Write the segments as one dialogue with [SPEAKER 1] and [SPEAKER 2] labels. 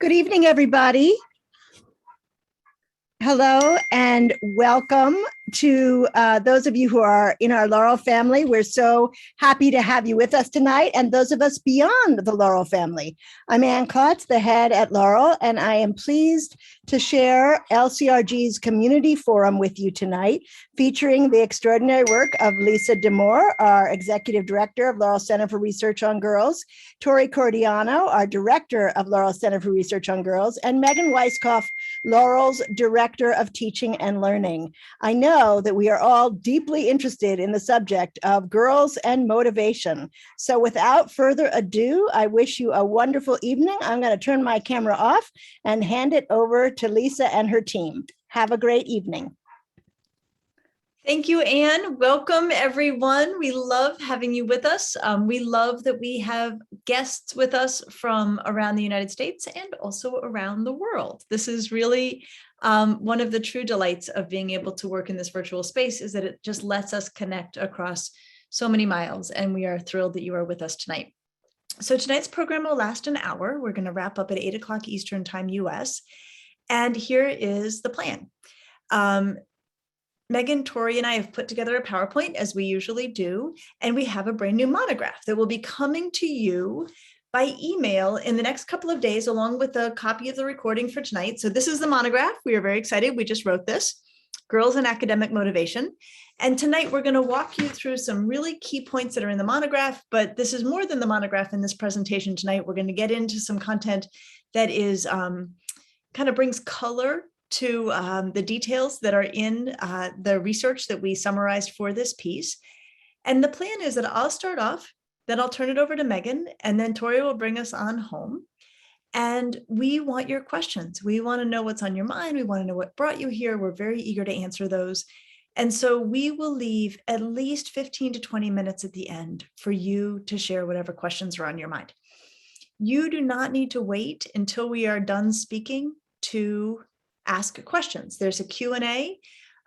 [SPEAKER 1] Good evening, everybody. Hello and welcome to those of you who are in our Laurel family. We're so happy to have you with us tonight, and those of us beyond the Laurel family. I'm Ann Klotz, the head at Laurel, and I am pleased to share LCRG's community forum with you tonight, featuring the extraordinary work of Lisa Damour, our executive director of Laurel Center for Research on Girls, Tori Cordiano, our director of Laurel Center for Research on Girls, and Megan Weiskopf, Laurel's director of teaching and learning. I know that we are all deeply interested in the subject of girls and motivation. So without further ado, I wish you a wonderful evening. I'm going to turn my camera off and hand it over to Lisa and her team. Have a great evening.
[SPEAKER 2] Thank you, Anne. Welcome, everyone. We love having you with us. We love that we have guests with us from around the United States and also around the world. This is really one of the true delights of being able to work in this virtual space, is that it just lets us connect across so many miles, and we are thrilled that you are with us tonight. So tonight's program will last an hour. We're going to wrap up at 8 o'clock Eastern Time, US. And here is the plan. Megan, Tori, and I have put together a PowerPoint, as we usually do, and we have a brand new monograph that will be coming to you by email in the next couple of days, along with a copy of the recording for tonight. So this is the monograph. We are very excited. We just wrote this, Girls and Academic Motivation. And tonight we're going to walk you through some really key points that are in the monograph, but this is more than the monograph in this presentation tonight. We're going to get into some content that is kind of brings color to the details that are in the research that we summarized for this piece. And the plan is that I'll start off, then I'll turn it over to Megan, and then Tori will bring us on home. And we want your questions. We want to know what's on your mind. We want to know what brought you here. We're very eager to answer those. And so we will leave at least 15 to 20 minutes at the end for you to share whatever questions are on your mind. You do not need to wait until we are done speaking to ask questions. There's a Q&A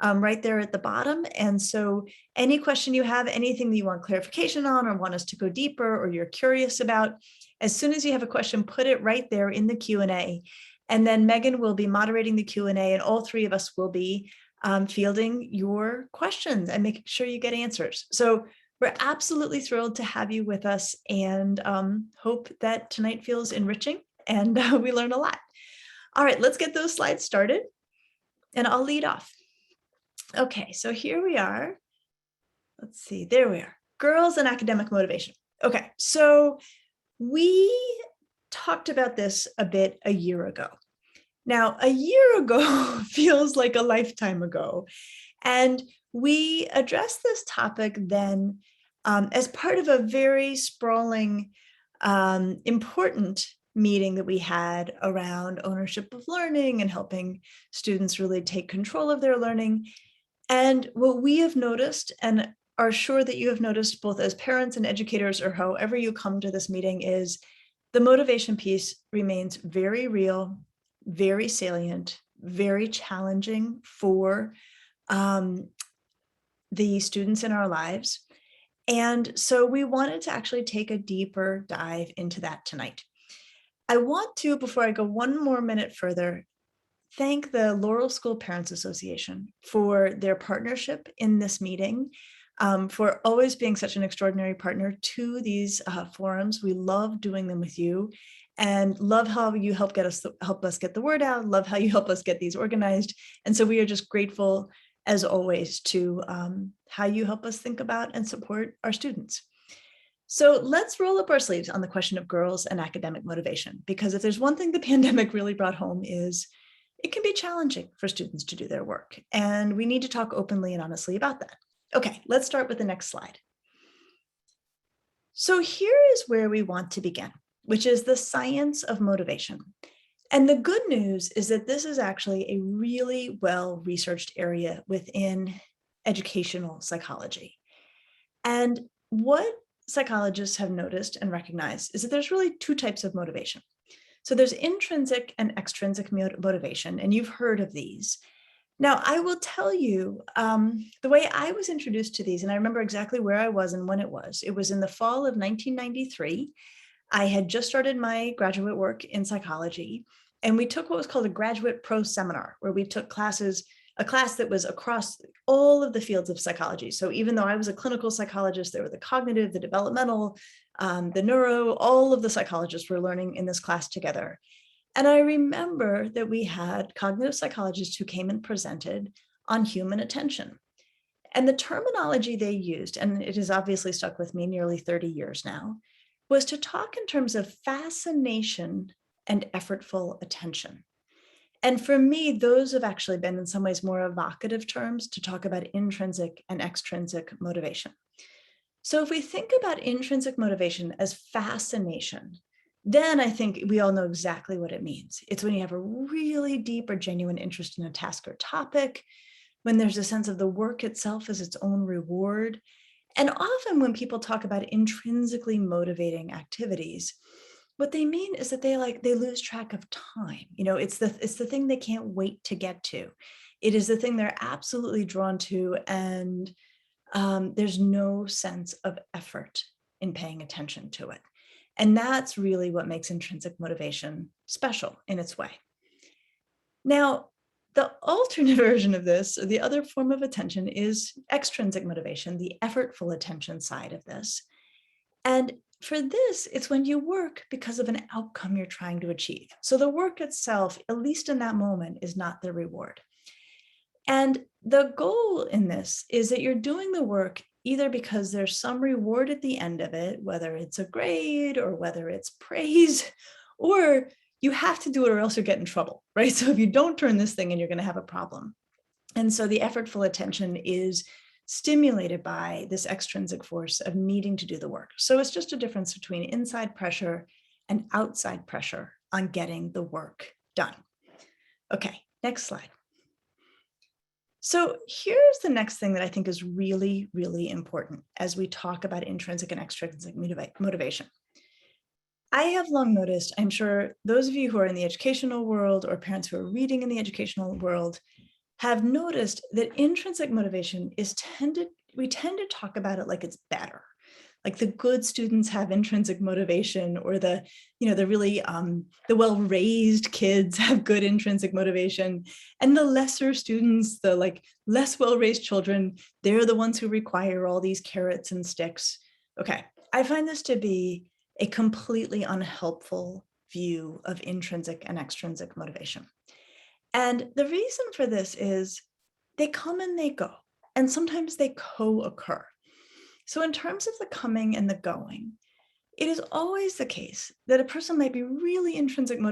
[SPEAKER 2] right there at the bottom. And so any question you have, anything that you want clarification on or want us to go deeper or you're curious about, as soon as you have a question, put it right there in the Q&A. And then Megan will be moderating the Q&A, and all three of us will be fielding your questions and making sure you get answers. So we're absolutely thrilled to have you with us, and hope that tonight feels enriching and we learn a lot. All right, let's get those slides started, and I'll lead off. Okay, so here we are. Let's see, there we are. Girls and academic motivation. Okay, so we talked about this a bit a year ago. Now, a year ago feels like a lifetime ago. And we addressed this topic then as part of a very sprawling, important meeting that we had around ownership of learning and helping students really take control of their learning. And what we have noticed, and are sure that you have noticed both as parents and educators, or however you come to this meeting, is the motivation piece remains very real, very salient, very challenging for the students in our lives. And so we wanted to actually take a deeper dive into that tonight. I want to, before I go one more minute further, thank the Laurel School Parents Association for their partnership in this meeting, for always being such an extraordinary partner to these forums. We love doing them with you, and love how you help us get the word out, love how you help us get these organized. And so we are just grateful, as always, to how you help us think about and support our students. So let's roll up our sleeves on the question of girls and academic motivation, because if there's one thing the pandemic really brought home, is it can be challenging for students to do their work. And we need to talk openly and honestly about that. Okay, let's start with the next slide. So here is where we want to begin, which is the science of motivation. And the good news is that this is actually a really well-researched area within educational psychology. And what psychologists have noticed and recognized is that there's really two types of motivation. So there's intrinsic and extrinsic motivation, and you've heard of these. Now, I will tell you, the way I was introduced to these, and I remember exactly where I was and when it was in the fall of 1993. I had just started my graduate work in psychology, and we took what was called a graduate pro seminar, where we took a class that was across all of the fields of psychology. So even though I was a clinical psychologist, there were the cognitive, the developmental, the neuro, all of the psychologists were learning in this class together. And I remember that we had cognitive psychologists who came and presented on human attention. And the terminology they used, and it has obviously stuck with me nearly 30 years now, was to talk in terms of fascination and effortful attention. And for me, those have actually been in some ways more evocative terms to talk about intrinsic and extrinsic motivation. So if we think about intrinsic motivation as fascination, then I think we all know exactly what it means. It's when you have a really deep or genuine interest in a task or topic, when there's a sense of the work itself as its own reward. And often when people talk about intrinsically motivating activities, what they mean is that they lose track of time. It's the thing they can't wait to get to. It is the thing they're absolutely drawn to, and there's no sense of effort in paying attention to it. And that's really what makes intrinsic motivation special in its way. Now, the alternate version of this, or the other form of attention, is extrinsic motivation, the effortful attention side of this. And for this, it's when you work because of an outcome you're trying to achieve. So the work itself, at least in that moment, is not the reward. And the goal in this is that you're doing the work either because there's some reward at the end of it, whether it's a grade or whether it's praise, or you have to do it or else you'll get in trouble, right? So if you don't turn this thing in, you're going to have a problem. And so the effortful attention is stimulated by this extrinsic force of needing to do the work. So it's just a difference between inside pressure and outside pressure on getting the work done. Okay, next slide. So here's the next thing that I think is really, really important as we talk about intrinsic and extrinsic motivation. I have long noticed, I'm sure those of you who are in the educational world or parents who are reading in the educational world have noticed that intrinsic motivation we tend to talk about it like it's better. Like the good students have intrinsic motivation, or the well-raised kids have good intrinsic motivation. And the lesser students, the less well-raised children, they're the ones who require all these carrots and sticks. Okay, I find this to be a completely unhelpful view of intrinsic and extrinsic motivation. And the reason for this is they come and they go, and sometimes they co-occur. So in terms of the coming and the going, it is always the case that a person might be really intrinsically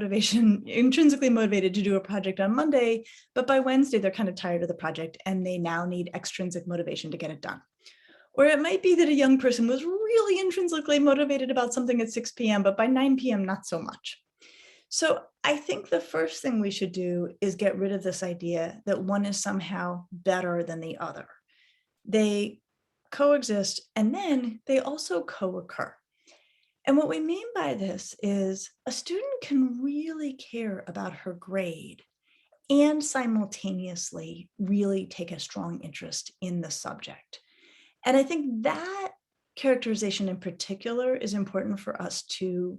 [SPEAKER 2] motivated to do a project on Monday, but by Wednesday, they're kind of tired of the project and they now need extrinsic motivation to get it done. Or it might be that a young person was really intrinsically motivated about something at 6 p.m., but by 9 p.m., not so much. So I think the first thing we should do is get rid of this idea that one is somehow better than the other. They coexist, and then they also co-occur. And what we mean by this is a student can really care about her grade and simultaneously really take a strong interest in the subject. And I think that characterization in particular is important for us to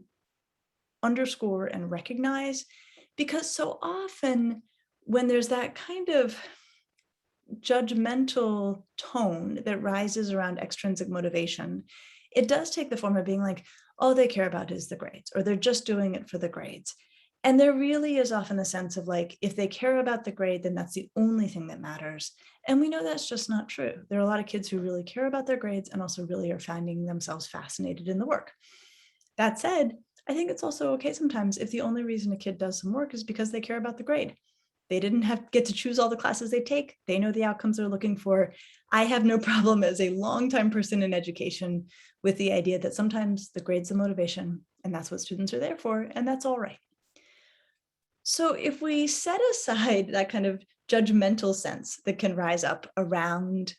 [SPEAKER 2] underscore and recognize, because so often when there's that kind of judgmental tone that rises around extrinsic motivation, it does take the form of being like, all they care about is the grades, or they're just doing it for the grades. And there really is often a sense of like, if they care about the grade, then that's the only thing that matters. And we know that's just not true. There are a lot of kids who really care about their grades and also really are finding themselves fascinated in the work. That said, I think it's also okay sometimes if the only reason a kid does some work is because they care about the grade. They didn't get to choose all the classes they take. They know the outcomes they're looking for. I have no problem as a longtime person in education with the idea that sometimes the grade's the motivation, and that's what students are there for, and that's all right. So if we set aside that kind of judgmental sense that can rise up around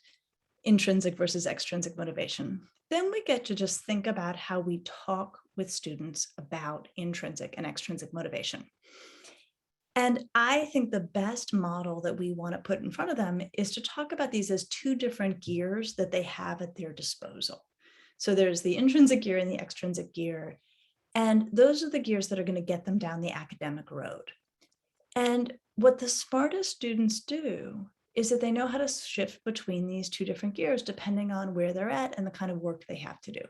[SPEAKER 2] intrinsic versus extrinsic motivation, then we get to just think about how we talk with students about intrinsic and extrinsic motivation. And I think the best model that we want to put in front of them is to talk about these as two different gears that they have at their disposal. So there's the intrinsic gear and the extrinsic gear. And those are the gears that are going to get them down the academic road. And what the smartest students do is that they know how to shift between these two different gears depending on where they're at and the kind of work they have to do.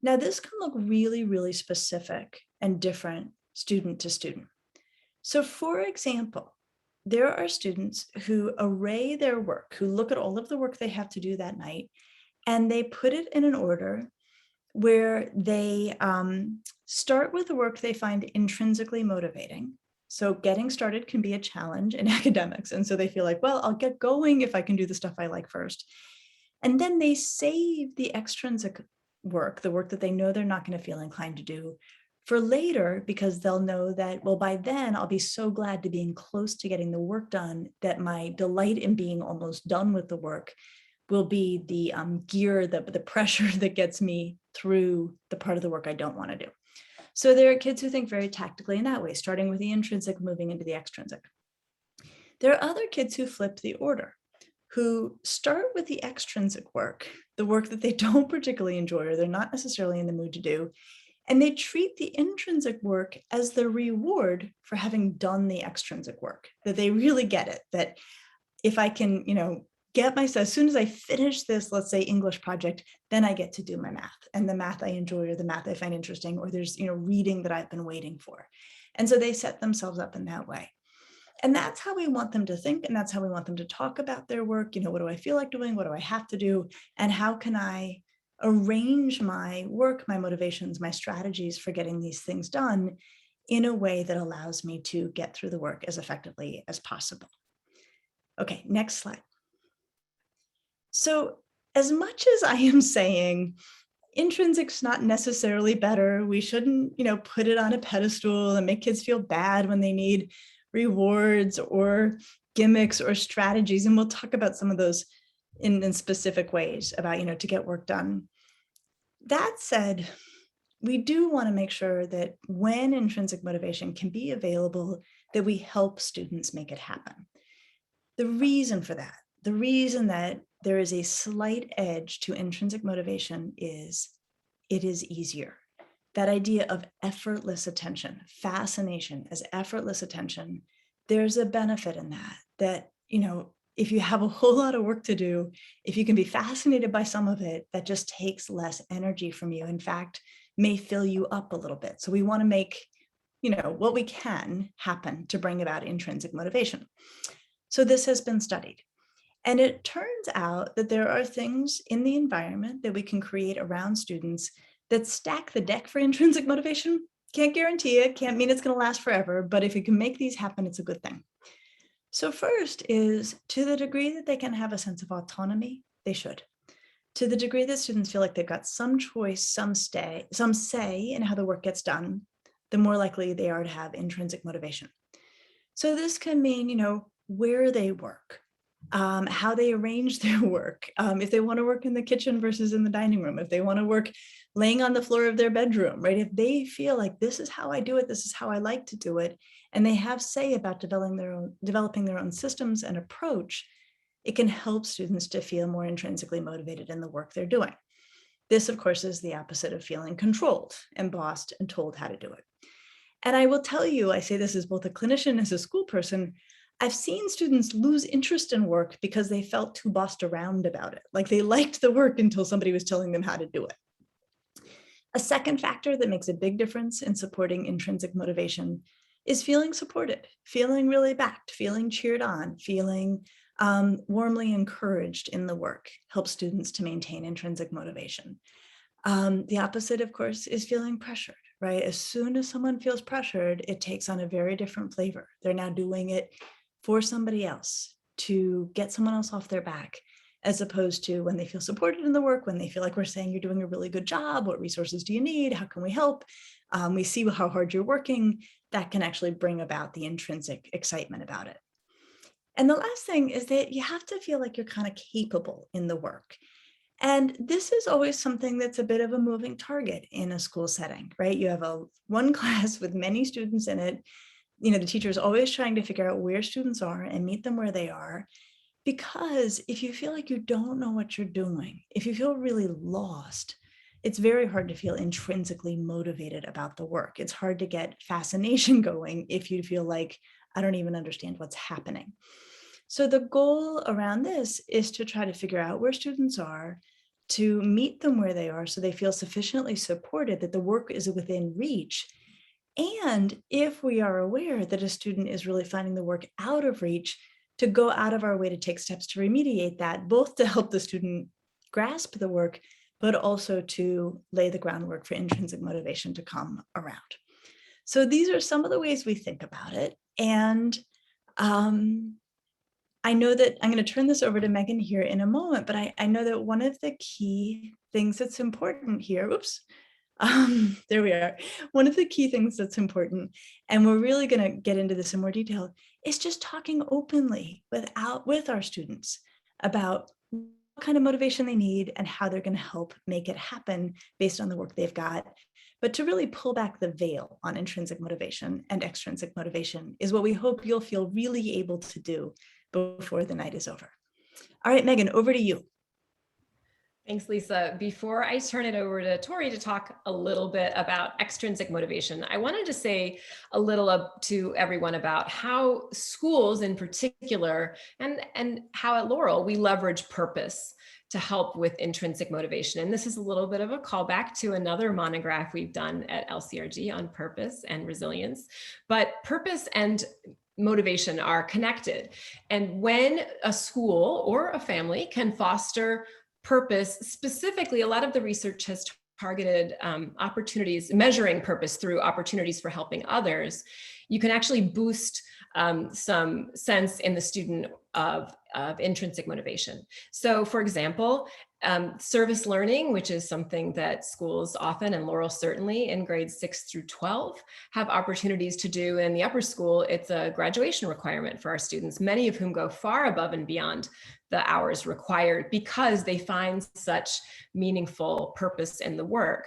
[SPEAKER 2] Now, this can look really, really specific and different student to student. So for example, there are students who array their work, who look at all of the work they have to do that night, and they put it in an order where they start with the work they find intrinsically motivating. So getting started can be a challenge in academics. And so they feel like, well, I'll get going if I can do the stuff I like first. And then they save the extrinsic work, the work that they know they're not going to feel inclined to do, for later, because they'll know that, well, by then I'll be so glad to being close to getting the work done that my delight in being almost done with the work will be the gear, the pressure that gets me through the part of the work I don't want to do. So there are kids who think very tactically in that way, starting with the intrinsic, moving into the extrinsic. There are other kids who flip the order, who start with the extrinsic work, the work that they don't particularly enjoy or they're not necessarily in the mood to do, and they treat the intrinsic work as the reward for having done the extrinsic work, that they really get it, that if I can, get myself, as soon as I finish this, let's say English project, then I get to do my math, and the math I enjoy or the math I find interesting, or there's, reading that I've been waiting for. And so they set themselves up in that way. And that's how we want them to think. And that's how we want them to talk about their work. What do I feel like doing? What do I have to do? And how can I arrange my work, my motivations, my strategies for getting these things done in a way that allows me to get through the work as effectively as possible. Okay, next slide. So as much as I am saying intrinsic's not necessarily better, we shouldn't, put it on a pedestal and make kids feel bad when they need rewards or gimmicks or strategies. And we'll talk about some of those in specific ways about, to get work done. That said, we do want to make sure that when intrinsic motivation can be available, that we help students make it happen. The reason for that, the reason that there is a slight edge to intrinsic motivation is it is easier. That idea of effortless attention, fascination as effortless attention, there's a benefit in that, if you have a whole lot of work to do, if you can be fascinated by some of it, that just takes less energy from you. In fact, may fill you up a little bit. So we want to make, what we can happen to bring about intrinsic motivation. So this has been studied. And it turns out that there are things in the environment that we can create around students that stack the deck for intrinsic motivation. Can't guarantee it, can't mean it's going to last forever, but if you can make these happen, it's a good thing. So first is, to the degree that they can have a sense of autonomy, they should. To the degree that students feel like they've got some choice, some say in how the work gets done, the more likely they are to have intrinsic motivation. So this can mean, where they work, how they arrange their work, if they want to work in the kitchen versus in the dining room, if they want to work laying on the floor of their bedroom, right? If they feel like this is how I do it, this is how I like to do it, and they have say about developing their own systems and approach, it can help students to feel more intrinsically motivated in the work they're doing. This, of course, is the opposite of feeling controlled and bossed and told how to do it. And I will tell you, I say this as both a clinician and as a school person, I've seen students lose interest in work because they felt too bossed around about it. Like they liked the work until somebody was telling them how to do it. A second factor that makes a big difference in supporting intrinsic motivation is feeling supported, feeling really backed, feeling cheered on, feeling warmly encouraged in the work helps students to maintain intrinsic motivation. The opposite, of course, is feeling pressured, right? As soon as someone feels pressured, it takes on a very different flavor. They're now doing it for somebody else, to get someone else off their back, as opposed to when they feel supported in the work, when they feel like we're saying you're doing a really good job, what resources do you need, how can we help? We see how hard you're working. That can actually bring about the intrinsic excitement about it. And the last thing is that you have to feel like you're kind of capable in the work. And this is always something that's a bit of a moving target in a school setting, right? You have one class with many students in it. The teacher is always trying to figure out where students are and meet them where they are. Because if you feel like you don't know what you're doing, if you feel really lost, it's very hard to feel intrinsically motivated about the work. It's hard to get fascination going if you feel like, I don't even understand what's happening. So the goal around this is to try to figure out where students are, to meet them where they are so they feel sufficiently supported that the work is within reach. And if we are aware that a student is really finding the work out of reach, to go out of our way to take steps to remediate that, both to help the student grasp the work, but also to lay the groundwork for intrinsic motivation to come around. So these are some of the ways we think about it. And I know that I'm going to turn this over to Megan here in a moment, but I know that one of the key things that's important here, there we are. One of the key things that's important, and we're really going to get into this in more detail, is just talking openly with our students about what kind of motivation they need and how they're going to help make it happen based on the work they've got. But to really pull back the veil on intrinsic motivation and extrinsic motivation is what we hope you'll feel really able to do before the night is over. All right, Megan, over to you.
[SPEAKER 3] Thanks, Lisa. Before I turn it over to Tori to talk a little bit about extrinsic motivation, I wanted to say a little to everyone about how schools in particular, and how at Laurel, we leverage purpose to help with intrinsic motivation. And this is a little bit of a callback to another monograph we've done at LCRG on purpose and resilience. But purpose and motivation are connected. And when a school or a family can foster purpose, specifically, a lot of the research has targeted opportunities, measuring purpose through opportunities for helping others, you can actually boost some sense in the student of intrinsic motivation. So for example, service learning, which is something that schools often, and Laurel certainly in grades 6 through 12, have opportunities to do. In the upper school, it's a graduation requirement for our students, many of whom go far above and beyond the hours required because they find such meaningful purpose in the work.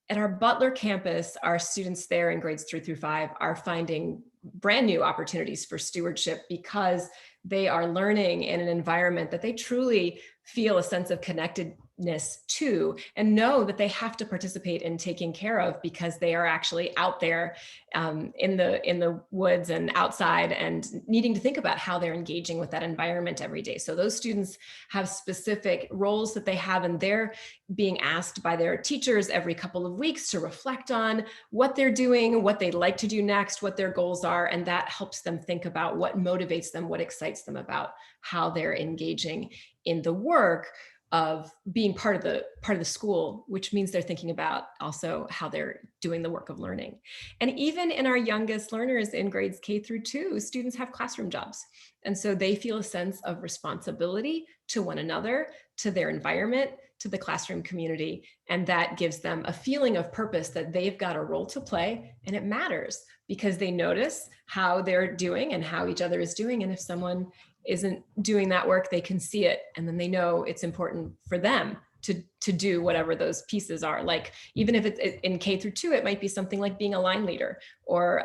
[SPEAKER 3] At our Butler campus, our students there in grades 3 through 5 are finding brand new opportunities for stewardship because they are learning in an environment that they truly feel a sense of connectedness to and know that they have to participate in taking care of because they are actually out there in the woods and outside and needing to think about how they're engaging with that environment every day. So those students have specific roles that they have, and they're being asked by their teachers every couple of weeks to reflect on what they're doing, what they'd like to do next, what their goals are, and that helps them think about what motivates them, what excites them about how they're engaging in the work of being part of the school, which means they're thinking about also how they're doing the work of learning. And even in our youngest learners in grades K through 2, students have classroom jobs. And so they feel a sense of responsibility to one another, to their environment, to the classroom community. And that gives them a feeling of purpose that they've got a role to play, and it matters because they notice how they're doing and how each other is doing. And if someone isn't doing that work, they can see it, and then they know it's important for them to do whatever those pieces are. Like even if it's in K through 2, it might be something like being a line leader or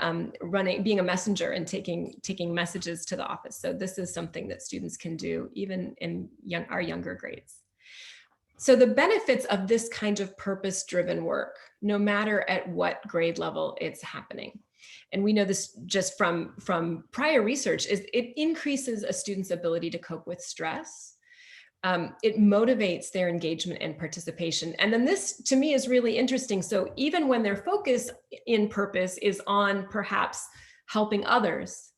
[SPEAKER 3] being a messenger and taking messages to the office. So this is something that students can do even in our younger grades. So the benefits of this kind of purpose-driven work, no matter at what grade level it's happening, and we know this just from prior research, is it increases a student's ability to cope with stress. It motivates their engagement and participation. And then this, to me, is really interesting. So even when their focus in purpose is on perhaps helping others,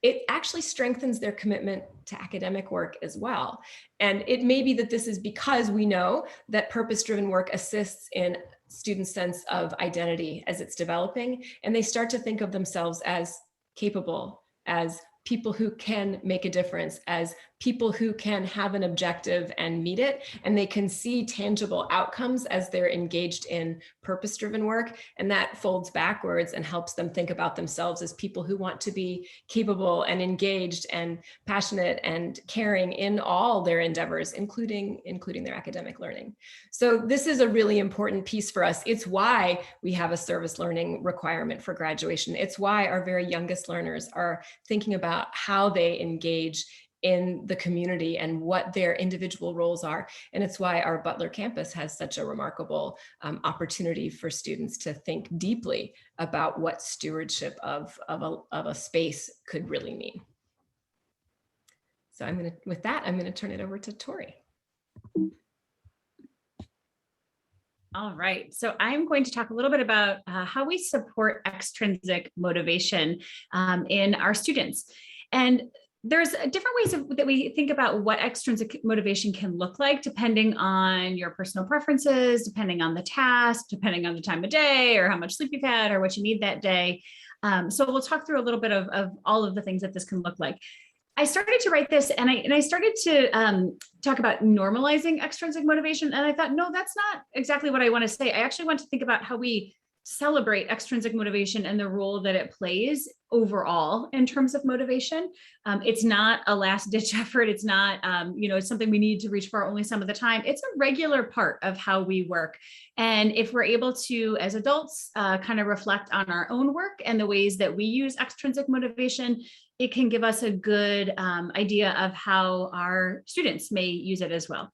[SPEAKER 3] it actually strengthens their commitment to academic work as well. And it may be that this is because we know that purpose-driven work assists in students' sense of identity as it's developing, and they start to think of themselves as capable, as people who can make a difference, as people who can have an objective and meet it, and they can see tangible outcomes as they're engaged in purpose-driven work, and that folds backwards and helps them think about themselves as people who want to be capable and engaged and passionate and caring in all their endeavors, including their academic learning. So this is a really important piece for us. It's why we have a service learning requirement for graduation. It's why our very youngest learners are thinking about how they engage in the community and what their individual roles are. And it's why our Butler campus has such a remarkable opportunity for students to think deeply about what stewardship of a space could really mean. So with that, I'm going to turn it over to Tori.
[SPEAKER 4] All right, so I'm going to talk a little bit about how we support extrinsic motivation in our students. And there's different ways that we think about what extrinsic motivation can look like, depending on your personal preferences, depending on the task, depending on the time of day, or how much sleep you've had, or what you need that day. So we'll talk through a little bit of all of the things that this can look like. I started to write this and I started to talk about normalizing extrinsic motivation. And I thought, no, that's not exactly what I want to say. I actually want to think about how we celebrate extrinsic motivation and the role that it plays overall in terms of motivation. It's not a last ditch effort. It's not, it's something we need to reach for only some of the time. It's a regular part of how we work. And if we're able to, as adults, kind of reflect on our own work and the ways that we use extrinsic motivation, it can give us a good idea of how our students may use it as well.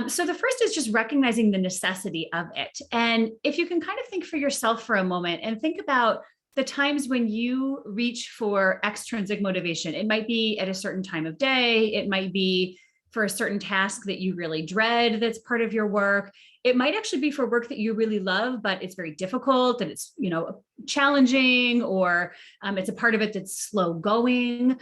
[SPEAKER 4] So the first is just recognizing the necessity of it. And if you can kind of think for yourself for a moment and think about the times when you reach for extrinsic motivation. It might be at a certain time of day. It might be for a certain task that you really dread that's part of your work. It might actually be for work that you really love, but it's very difficult and it's, challenging, or it's a part of it that's slow going.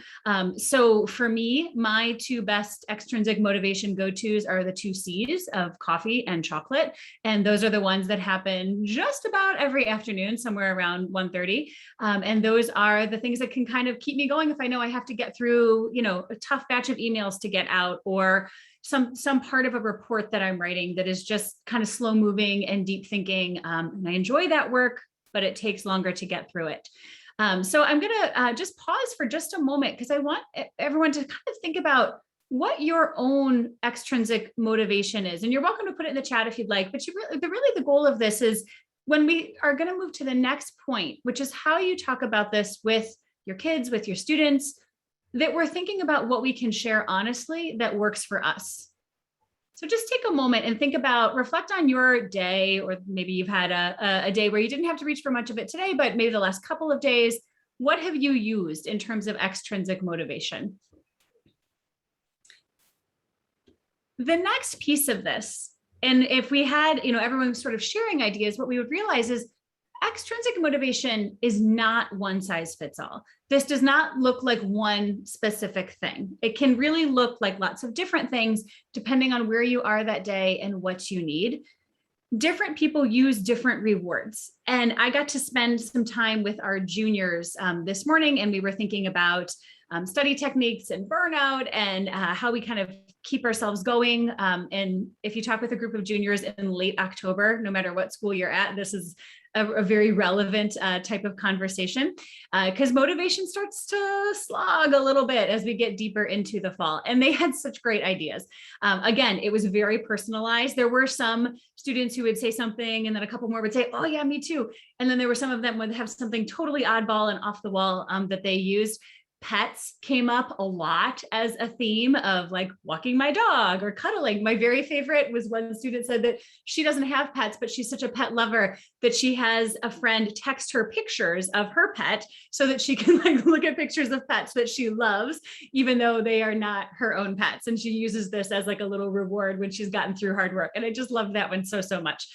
[SPEAKER 4] So for me, my two best extrinsic motivation go-tos are the 2 C's of coffee and chocolate. And those are the ones that happen just about every afternoon, somewhere around 1:30. And those are the things that can kind of keep me going if I know I have to get through, a tough batch of emails to get out, or some part of a report that I'm writing that is just kind of slow moving and deep thinking. And I enjoy that work, but it takes longer to get through it. So I'm going to just pause for just a moment because I want everyone to kind of think about what your own extrinsic motivation is. And you're welcome to put it in the chat if you'd like, but the goal of this is when we are going to move to the next point, which is how you talk about this with your kids, with your students, that we're thinking about what we can share honestly that works for us. So just take a moment and reflect on your day, or maybe you've had a day where you didn't have to reach for much of it today, but maybe the last couple of days. What have you used in terms of extrinsic motivation? The next piece of this, and if we had, everyone sort of sharing ideas, what we would realize is extrinsic motivation is not one size fits all. This does not look like one specific thing. It can really look like lots of different things depending on where you are that day and what you need. Different people use different rewards. And I got to spend some time with our juniors this morning, and we were thinking about study techniques and burnout and how we kind of keep ourselves going. And if you talk with a group of juniors in late October, no matter what school you're at, this is a very relevant type of conversation because motivation starts to slog a little bit as we get deeper into the fall. And they had such great ideas. Again, it was very personalized. There were some students who would say something and then a couple more would say, oh yeah, me too. And then there were some of them would have something totally oddball and off the wall that they used. Pets came up a lot as a theme of like walking my dog or cuddling. My very favorite was one student said that she doesn't have pets, but she's such a pet lover that she has a friend text her pictures of her pet so that she can like look at pictures of pets that she loves, even though they are not her own pets. And she uses this as like a little reward when she's gotten through hard work. And I just love that one so much.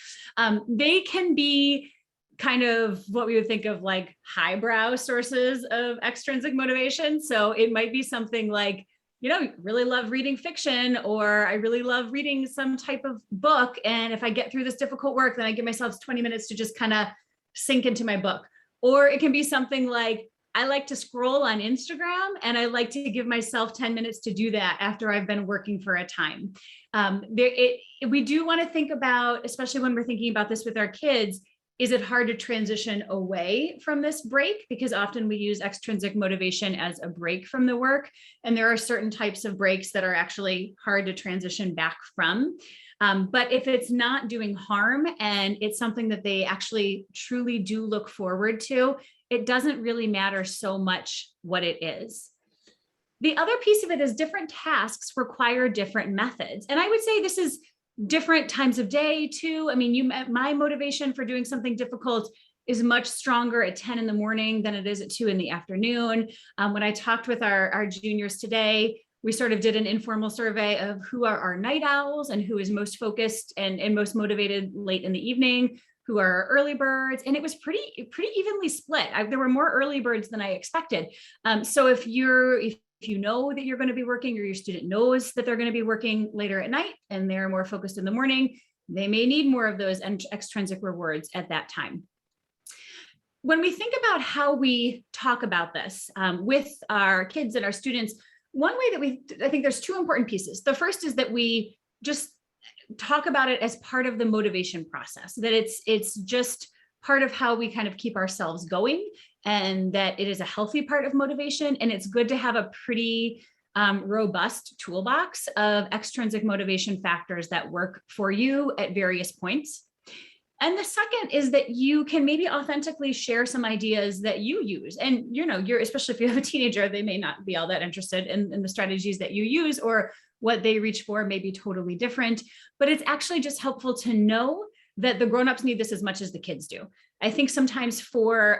[SPEAKER 4] They can be kind of what we would think of like highbrow sources of extrinsic motivation. So it might be something like, really love reading fiction, or I really love reading some type of book. And if I get through this difficult work, then I give myself 20 minutes to just kind of sink into my book. Or it can be something like, I like to scroll on Instagram and I like to give myself 10 minutes to do that after I've been working for a time. We do want to think about, especially when we're thinking about this with our kids, is it hard to transition away from this break? Because often we use extrinsic motivation as a break from the work. And there are certain types of breaks that are actually hard to transition back from. But if it's not doing harm and it's something that they actually truly do look forward to, it doesn't really matter so much what it is. The other piece of it is different tasks require different methods. And I would say this is different times of day too. I mean, my motivation for doing something difficult is much stronger at 10 in the morning than it is at 2 in the afternoon. When I talked with our juniors today, we sort of did an informal survey of who are our night owls and who is most focused and most motivated late in the evening, who are early birds. And it was pretty evenly split. There were more early birds than I expected. So if you know that you're going to be working, or your student knows that they're going to be working later at night and they're more focused in the morning, they may need more of those extrinsic rewards at that time. When we think about how we talk about this with our kids and our students, one way that I think there's two important pieces. The first is that we just talk about it as part of the motivation process, that it's just part of how we kind of keep ourselves going, and that it is a healthy part of motivation. And it's good to have a pretty robust toolbox of extrinsic motivation factors that work for you at various points. And the second is that you can maybe authentically share some ideas that you use. And, especially if you have a teenager, they may not be all that interested in the strategies that you use, or what they reach for may be totally different. But it's actually just helpful to know that the grownups need this as much as the kids do. I think sometimes for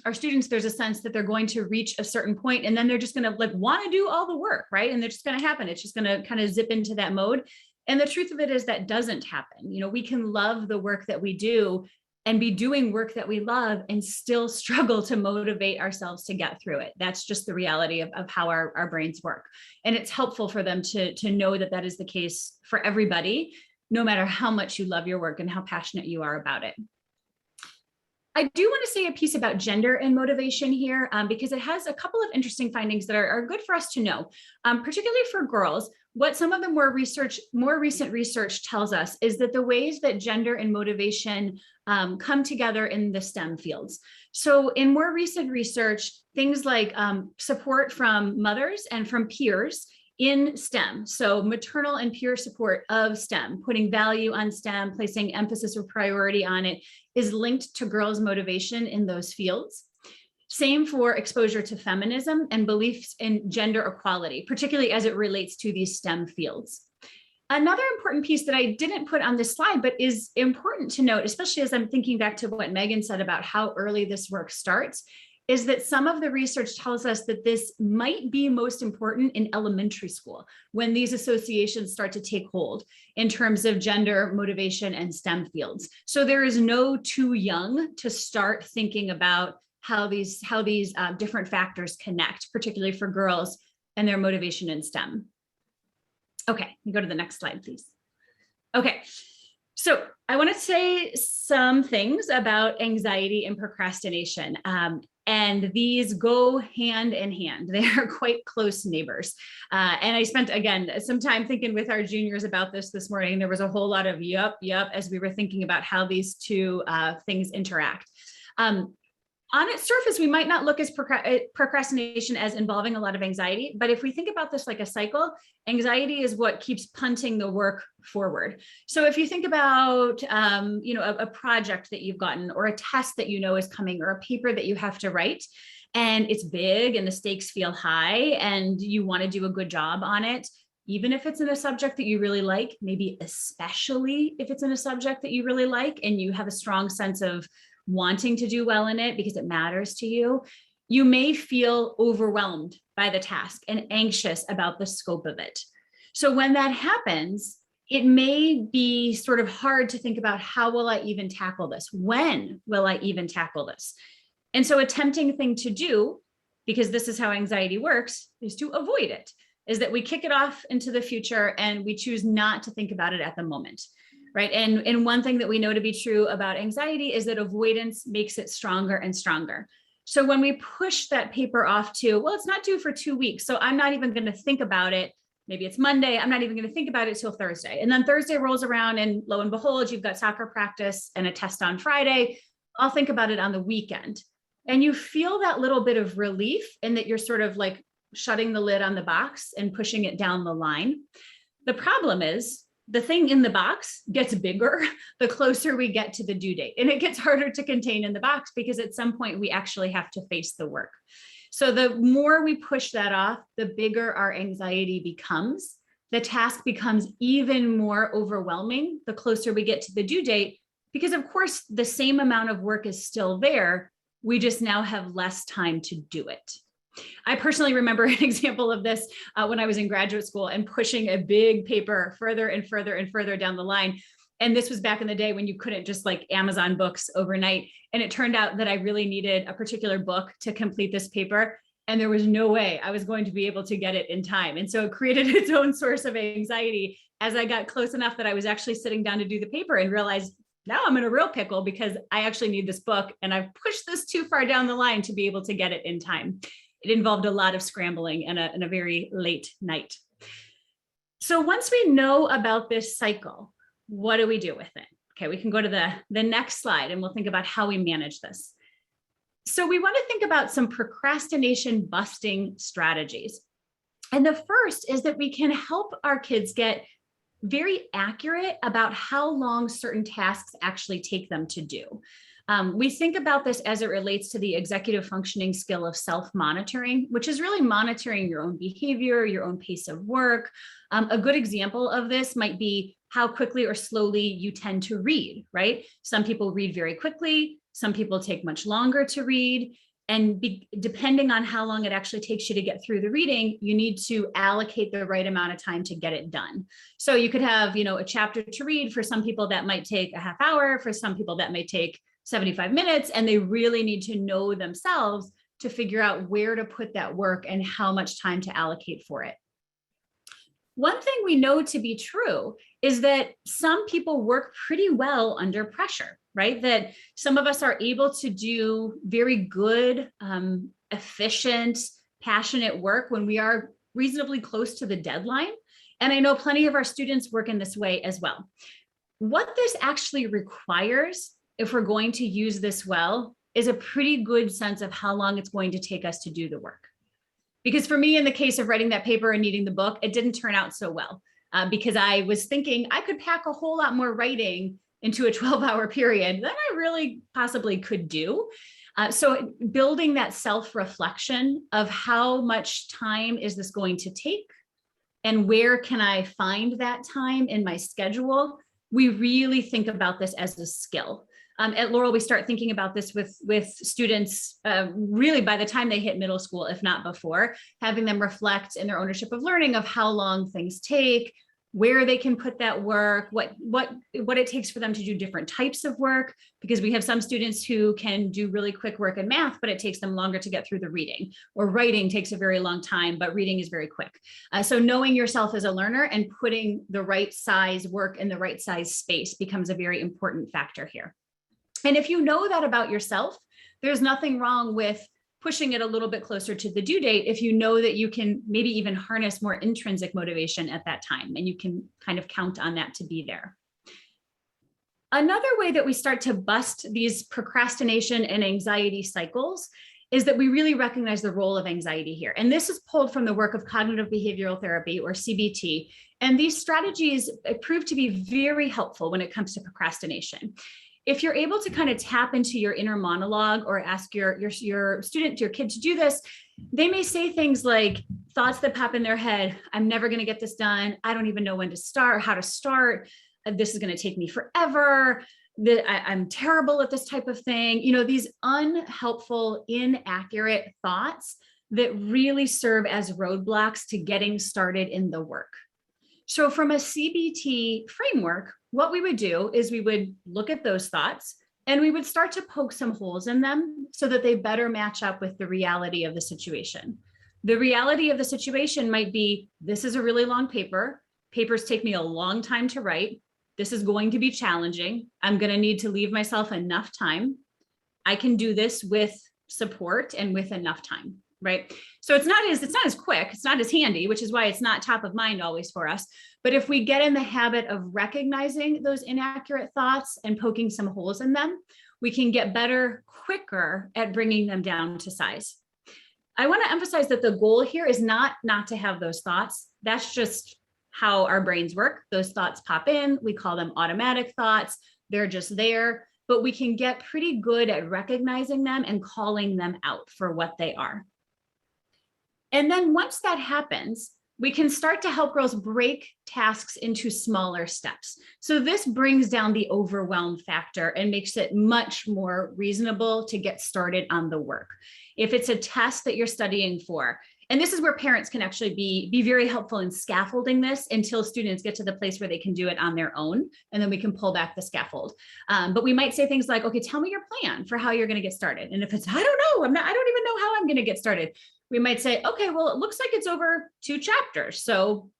[SPEAKER 4] our students, there's a sense that they're going to reach a certain point and then they're just going to want to do all the work, right? And they're just going to happen. It's just going to kind of zip into that mode. And the truth of it is that doesn't happen. We can love the work that we do and be doing work that we love and still struggle to motivate ourselves to get through it. That's just the reality of how our brains work. And it's helpful for them to know that that is the case for everybody, no matter how much you love your work and how passionate you are about it. I do want to say a piece about gender and motivation here, because it has a couple of interesting findings that are good for us to know, particularly for girls. What some of the more recent research tells us is that the ways that gender and motivation come together in the STEM fields. So in more recent research, things like support from mothers and from peers in STEM. So maternal and peer support of STEM, putting value on STEM, placing emphasis or priority on it, is linked to girls' motivation in those fields. Same for exposure to feminism and beliefs in gender equality, particularly as it relates to these STEM fields. Another important piece that I didn't put on this slide, but is important to note, especially as I'm thinking back to what Megan said about how early this work starts, is that some of the research tells us that this might be most important in elementary school, when these associations start to take hold in terms of gender, motivation, and STEM fields. So there is no too young to start thinking about how these different factors connect, particularly for girls and their motivation in STEM. Okay, you go to the next slide, please. Okay, so I want to say some things about anxiety and procrastination. And these go hand in hand. They are quite close neighbors. And I spent, again, some time thinking with our juniors about this morning. There was a whole lot of yup, as we were thinking about how these two things interact. On its surface, we might not look at procrastination as involving a lot of anxiety, but if we think about this like a cycle, anxiety is what keeps punting the work forward. So if you think about, a project that you've gotten, or a test that is coming, or a paper that you have to write, and it's big and the stakes feel high and you want to do a good job on it, even if it's in a subject that you really like, maybe especially if it's in a subject that you really like and you have a strong sense of wanting to do well in it because it matters to you, you may feel overwhelmed by the task and anxious about the scope of it. So when that happens, it may be sort of hard to think about, how will I even tackle this? When will I even tackle this? And so a tempting thing to do, because this is how anxiety works, is to avoid it, is that we kick it off into the future and we choose not to think about it at the moment. Right. And one thing that we know to be true about anxiety is that avoidance makes it stronger and stronger. So when we push that paper off to, well, it's not due for 2 weeks, so I'm not even going to think about it. Maybe it's Monday. I'm not even going to think about it till Thursday. And then Thursday rolls around and lo and behold, you've got soccer practice and a test on Friday. I'll think about it on the weekend. And you feel that little bit of relief in that you're sort of like shutting the lid on the box and pushing it down the line. The problem is, the thing in the box gets bigger the closer we get to the due date, and it gets harder to contain in the box because at some point we actually have to face the work. So the more we push that off, the bigger our anxiety becomes. The task becomes even more overwhelming the closer we get to the due date, because of course, the same amount of work is still there. We just now have less time to do it. I personally remember an example of this when I was in graduate school and pushing a big paper further and further and further down the line. And this was back in the day when you couldn't just like Amazon books overnight. And it turned out that I really needed a particular book to complete this paper. And there was no way I was going to be able to get it in time. And so it created its own source of anxiety as I got close enough that I was actually sitting down to do the paper and realized now I'm in a real pickle because I actually need this book and I've pushed this too far down the line to be able to get it in time. It involved a lot of scrambling and a very late night. So once we know about this cycle, what do we do with it? Okay, we can go to the next slide and we'll think about how we manage this. So we want to think about some procrastination busting strategies. And the first is that we can help our kids get very accurate about how long certain tasks actually take them to do. We think about this as it relates to the executive functioning skill of self-monitoring, which is really monitoring your own behavior, your own pace of work. A good example of this might be how quickly or slowly you tend to read, right? Some people read very quickly, some people take much longer to read. And depending on how long it actually takes you to get through the reading, you need to allocate the right amount of time to get it done. So you could have, a chapter to read. For some people that might take a half hour, for some people that may take 75 minutes, and they really need to know themselves to figure out where to put that work and how much time to allocate for it. One thing we know to be true is that some people work pretty well under pressure, right? That some of us are able to do very good, efficient, passionate work when we are reasonably close to the deadline. And I know plenty of our students work in this way as well. What this actually requires, if we're going to use this well, is a pretty good sense of how long it's going to take us to do the work. Because for me, in the case of writing that paper and needing the book, it didn't turn out so well because I was thinking I could pack a whole lot more writing into a 12-hour period than I really possibly could do. So building that self-reflection of how much time is this going to take and where can I find that time in my schedule, we really think about this as a skill. At Laurel, we start thinking about this with students really by the time they hit middle school, if not before, having them reflect in their ownership of learning of how long things take, where they can put that work, what it takes for them to do different types of work, because we have some students who can do really quick work in math, but it takes them longer to get through the reading, or writing takes a very long time, but reading is very quick. So knowing yourself as a learner and putting the right size work in the right size space becomes a very important factor here. And if you know that about yourself, there's nothing wrong with pushing it a little bit closer to the due date if you know that you can maybe even harness more intrinsic motivation at that time, and you can kind of count on that to be there. Another way that we start to bust these procrastination and anxiety cycles is that we really recognize the role of anxiety here. And this is pulled from the work of cognitive behavioral therapy, or CBT. And these strategies prove to be very helpful when it comes to procrastination. If you're able to kind of tap into your inner monologue or ask your student, your kid to do this, they may say things like thoughts that pop in their head. I'm never going to get this done. I don't even know when to start, how to start. This is going to take me forever. I'm terrible at this type of thing. These unhelpful, inaccurate thoughts that really serve as roadblocks to getting started in the work. So from a CBT framework, what we would do is we would look at those thoughts and we would start to poke some holes in them so that they better match up with the reality of the situation. The reality of the situation might be, this is a really long paper. Papers take me a long time to write. This is going to be challenging. I'm going to need to leave myself enough time. I can do this with support and with enough time. Right. So it's not as quick, it's not as handy, which is why it's not top of mind always for us. But if we get in the habit of recognizing those inaccurate thoughts and poking some holes in them, we can get better quicker at bringing them down to size. I want to emphasize that the goal here is not to have those thoughts. That's just how our brains work. Those thoughts pop in. We call them automatic thoughts. They're just there, but we can get pretty good at recognizing them and calling them out for what they are. And then once that happens, we can start to help girls break tasks into smaller steps. So this brings down the overwhelm factor and makes it much more reasonable to get started on the work. If it's a test that you're studying for, and this is where parents can actually be very helpful in scaffolding this until students get to the place where they can do it on their own, and then we can pull back the scaffold. But we might say things like, okay, tell me your plan for how you're going to get started. And if it's, I don't know, I don't even know how I'm going to get started. We might say, okay, well, it looks like it's over 2 chapters. So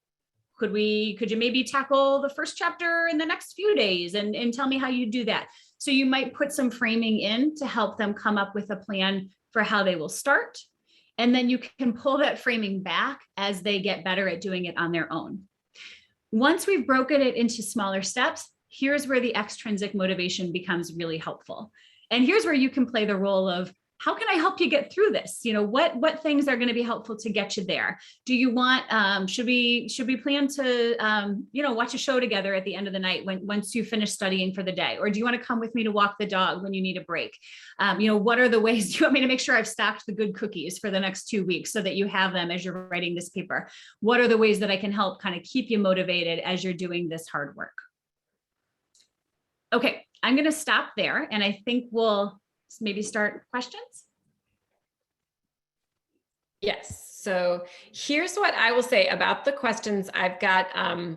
[SPEAKER 4] could you maybe tackle the first chapter in the next few days and tell me how you do that? So you might put some framing in to help them come up with a plan for how they will start. And then you can pull that framing back as they get better at doing it on their own. Once we've broken it into smaller steps, here's where the extrinsic motivation becomes really helpful. And here's where you can play the role of, how can I help you get through this? What things are going to be helpful to get you there? Do you want, should we plan to, watch a show together at the end of the night once you finish studying for the day? Or do you want to come with me to walk the dog when you need a break? What are the ways, do you want me to make sure I've stocked the good cookies for the next 2 weeks so that you have them as you're writing this paper? What are the ways that I can help kind of keep you motivated as you're doing this hard work? Okay, I'm going to stop there. And I think we'll maybe start questions.
[SPEAKER 3] Yes. So here's what I will say about the questions. I've got I've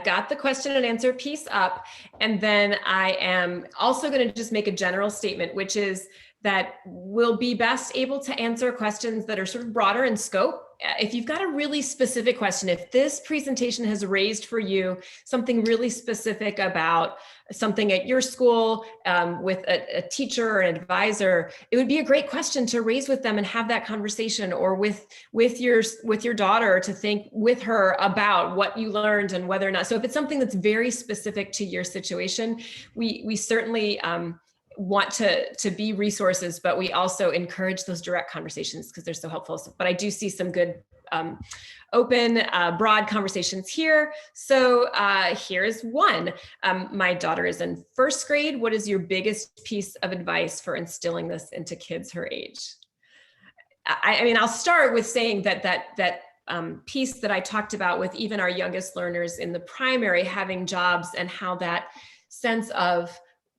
[SPEAKER 3] got the question and answer piece up, and then I am also going to just make a general statement, which is that we'll be best able to answer questions that are sort of broader in scope. If you've got a really specific question, if this presentation has raised for you something really specific about something at your school with a teacher or an advisor, it would be a great question to raise with them and have that conversation, or with your daughter, to think with her about what you learned and whether or not. So if it's something that's very specific to your situation, we certainly want to be resources, but we also encourage those direct conversations because they're so helpful. But I do see some good open, broad conversations here. So here's one. My daughter is in 1st grade. What is your biggest piece of advice for instilling this into kids her age? I mean, I'll start with saying that piece that I talked about with even our youngest learners in the primary having jobs, and how that sense of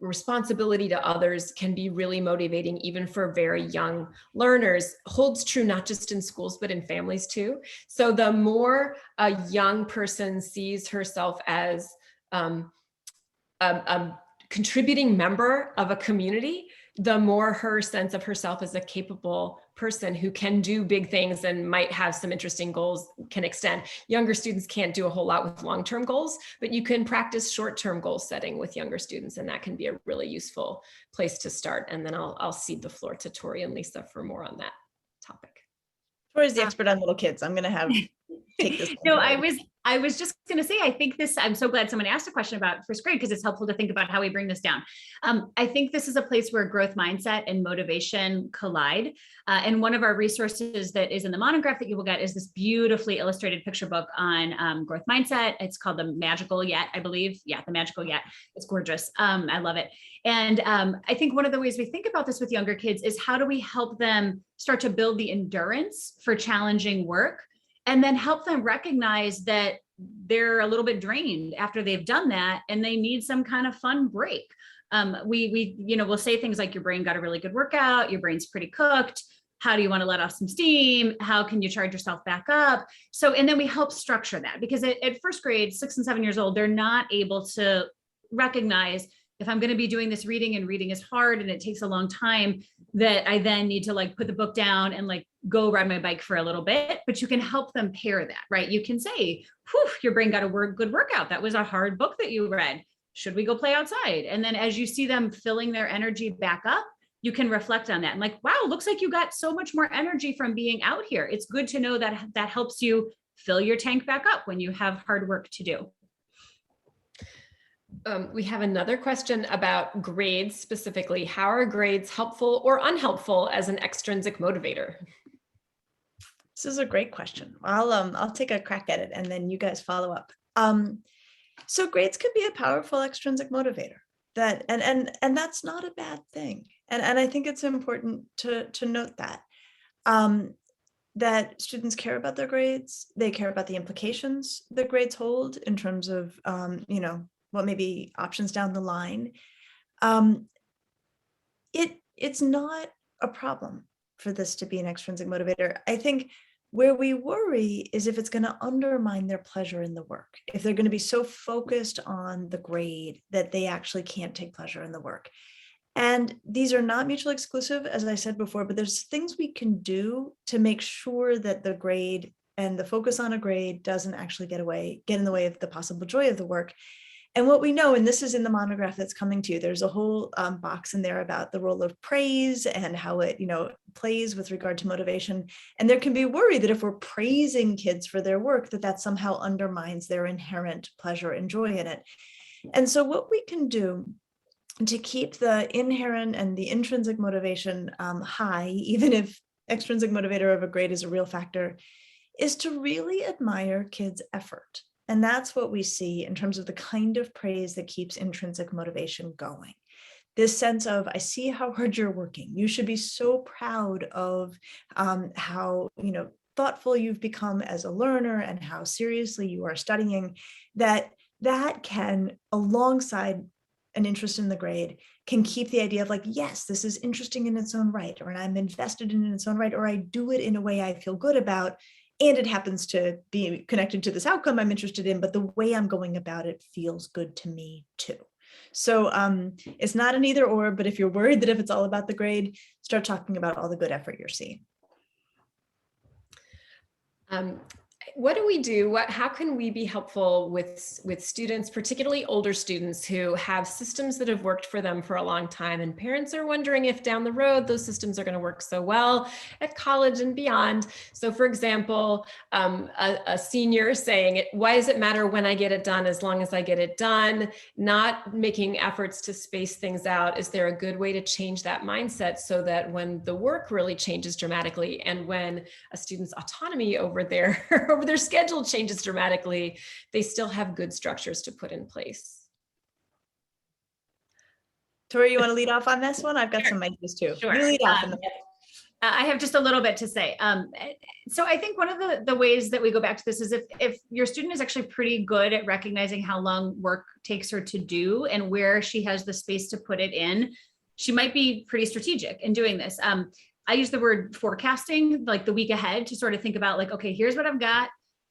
[SPEAKER 3] responsibility to others can be really motivating even for very young learners, holds true not just in schools but in families too. So the more a young person sees herself as a contributing member of a community, the more her sense of herself as a capable person who can do big things and might have some interesting goals can extend. Younger students can't do a whole lot with long-term goals, but you can practice short-term goal setting with younger students, and that can be a really useful place to start. And then I'll cede the floor to Tori and Lisa for more on that topic.
[SPEAKER 2] Tori's the expert on little kids. I'm going to have take this.
[SPEAKER 4] No, I was just going to say, I think this, I'm so glad someone asked a question about 1st grade, because it's helpful to think about how we bring this down. I think this is a place where growth mindset and motivation collide. And one of our resources that is in the monograph that you will get is this beautifully illustrated picture book on growth mindset. It's called The Magical Yet, I believe. Yeah, The Magical Yet. It's gorgeous. I love it. And I think one of the ways we think about this with younger kids is, how do we help them start to build the endurance for challenging work, and then help them recognize that they're a little bit drained after they've done that and they need some kind of fun break. We'll say things like, your brain got a really good workout, your brain's pretty cooked. How do you want to let off some steam? How can you charge yourself back up? So, and then we help structure that, because at 1st grade, 6 and 7 years old, they're not able to recognize, if I'm going to be doing this reading, and reading is hard and it takes a long time, that I then need to put the book down and go ride my bike for a little bit. But you can help them pair that, right? You can say, whew, your brain got a good workout. That was a hard book that you read. Should we go play outside? And then as you see them filling their energy back up, you can reflect on that. And wow, looks like you got so much more energy from being out here. It's good to know that that helps you fill your tank back up when you have hard work to do.
[SPEAKER 3] We have another question about grades specifically. How are grades helpful or unhelpful as an extrinsic motivator?
[SPEAKER 2] This is a great question. I'll take a crack at it, and then you guys follow up. So grades can be a powerful extrinsic motivator. And that's not a bad thing. And I think it's important to note that. that students care about their grades. They care about the implications that grades hold in terms of, what may be options down the line. It's not a problem for this to be an extrinsic motivator. I think where we worry is if it's going to undermine their pleasure in the work, if they're going to be so focused on the grade that they actually can't take pleasure in the work. And these are not mutually exclusive, as I said before, but there's things we can do to make sure that the grade and the focus on a grade doesn't actually get in the way of the possible joy of the work. And what we know, and this is in the monograph that's coming to you, there's a whole box in there about the role of praise and how it, plays with regard to motivation. And there can be worry that if we're praising kids for their work, that somehow undermines their inherent pleasure and joy in it. And so what we can do to keep the inherent and the intrinsic motivation high, even if extrinsic motivator of a grade is a real factor, is to really admire kids' effort. And that's what we see in terms of the kind of praise that keeps intrinsic motivation going. This sense of, I see how hard you're working. You should be so proud of how thoughtful you've become as a learner and how seriously you are studying, that can, alongside an interest in the grade, can keep the idea of like, yes, this is interesting in its own right, or I'm invested in its own right, or I do it in a way I feel good about. And it happens to be connected to this outcome I'm interested in, but the way I'm going about it feels good to me too. So it's not an either or, but if you're worried that if it's all about the grade, start talking about all the good effort you're seeing.
[SPEAKER 3] What do we do? How can we be helpful with students, particularly older students who have systems that have worked for them for a long time, and parents are wondering if down the road those systems are going to work so well at college and beyond? So for example, a senior saying, why does it matter when I get it done as long as I get it done? Not making efforts to space things out. Is there a good way to change that mindset so that when the work really changes dramatically and when a student's autonomy over their schedule changes dramatically, they still have good structures to put in place?
[SPEAKER 2] Tori, you want to lead off on this one? I've got some ideas too.
[SPEAKER 4] Sure.
[SPEAKER 2] You lead off.
[SPEAKER 4] I have just a little bit to say. So I think one of the ways that we go back to this is if your student is actually pretty good at recognizing how long work takes her to do and where she has the space to put it in, she might be pretty strategic in doing this. I use the word forecasting, like the week ahead, to sort of think about like, okay, here's what I've got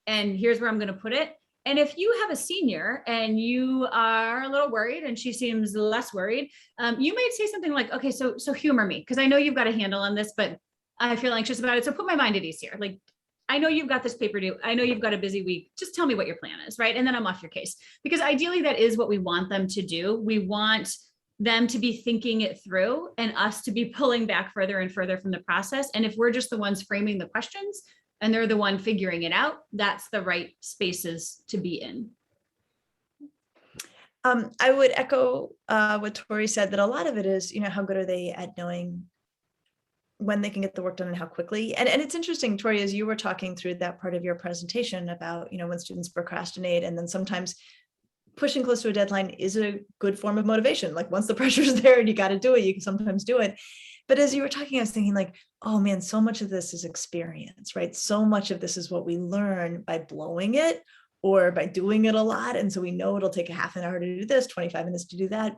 [SPEAKER 4] and here's where I'm going to put it. And if you have a senior and you are a little worried and she seems less worried, you might say something like, okay, so humor me, because I know you've got a handle on this, but I feel anxious about it. So put my mind at ease here. Like, I know you've got this paper due. I know you've got a busy week. Just tell me what your plan is, right? And then I'm off your case. Because ideally that is what we want them to do. We want them to be thinking it through and us to be pulling back further and further from the process. And if we're just the ones framing the questions and they're the one figuring it out, that's the right spaces to be in.
[SPEAKER 2] I would echo what Tori said, that a lot of it is, how good are they at knowing when they can get the work done and how quickly. And it's interesting, Tori, as you were talking through that part of your presentation about, when students procrastinate, and then sometimes pushing close to a deadline is a good form of motivation. Like once the pressure's there and you got to do it, you can sometimes do it. But as you were talking, I was thinking like, oh man, so much of this is experience, right? So much of this is what we learn by blowing it or by doing it a lot. And so we know it'll take a half an hour to do this, 25 minutes to do that.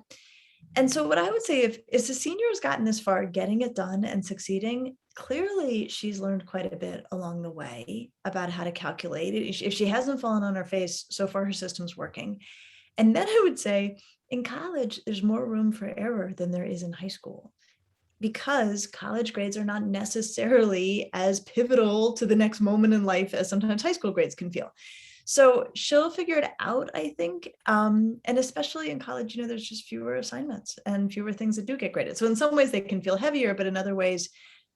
[SPEAKER 2] And so what I would say, if the senior has gotten this far, getting it done and succeeding, clearly she's learned quite a bit along the way about how to calculate it. If she hasn't fallen on her face, so far her system's working. And then I would say in college, there's more room for error than there is in high school, because college grades are not necessarily as pivotal to the next moment in life as sometimes high school grades can feel. So she'll figure it out, I think. And especially in college, there's just fewer assignments and fewer things that do get graded. So in some ways they can feel heavier, but in other ways,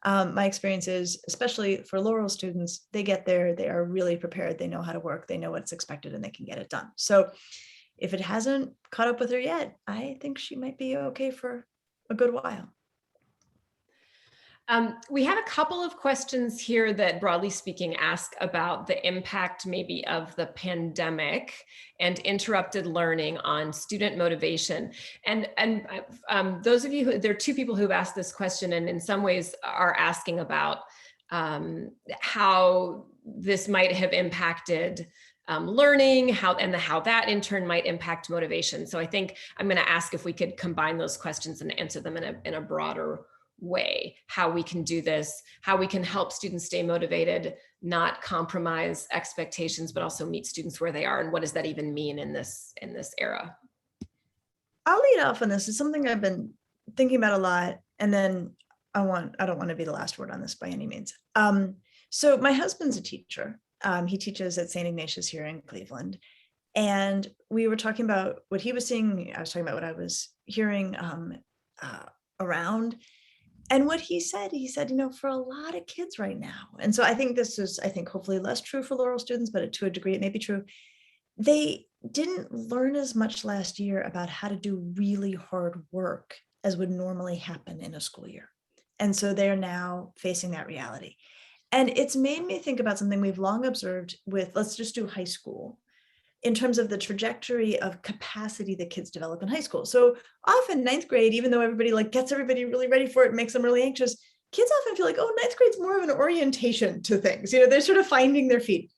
[SPEAKER 2] my experience is, especially for Laurel students, they get there, they are really prepared, they know how to work, they know what's expected, and they can get it done. So if it hasn't caught up with her yet, I think she might be okay for a good while.
[SPEAKER 3] We have a couple of questions here that, broadly speaking, ask about the impact maybe of the pandemic and interrupted learning on student motivation. And those of you there are two people who've asked this question, and in some ways are asking about how this might have impacted learning, how that in turn might impact motivation. So I think I'm going to ask if we could combine those questions and answer them in a broader way, how we can do this, how we can help students stay motivated, not compromise expectations, but also meet students where they are. And what does that even mean in this era?
[SPEAKER 2] I'll lead off on this. It's something I've been thinking about a lot. And then I don't want to be the last word on this by any means. So my husband's a teacher. He teaches at St. Ignatius here in Cleveland. And we were talking about what he was seeing. I was talking about what I was hearing around. And what he said, for a lot of kids right now, and so I think this is, hopefully less true for Laurel students, but to a degree it may be true. They didn't learn as much last year about how to do really hard work as would normally happen in a school year. And so they're now facing that reality. And it's made me think about something we've long observed with, let's just do high school, in terms of the trajectory of capacity that kids develop in high school. So often ninth grade, even though everybody gets everybody really ready for it, makes them really anxious, kids often feel like, oh, ninth grade's more of an orientation to things. They're sort of finding their feet.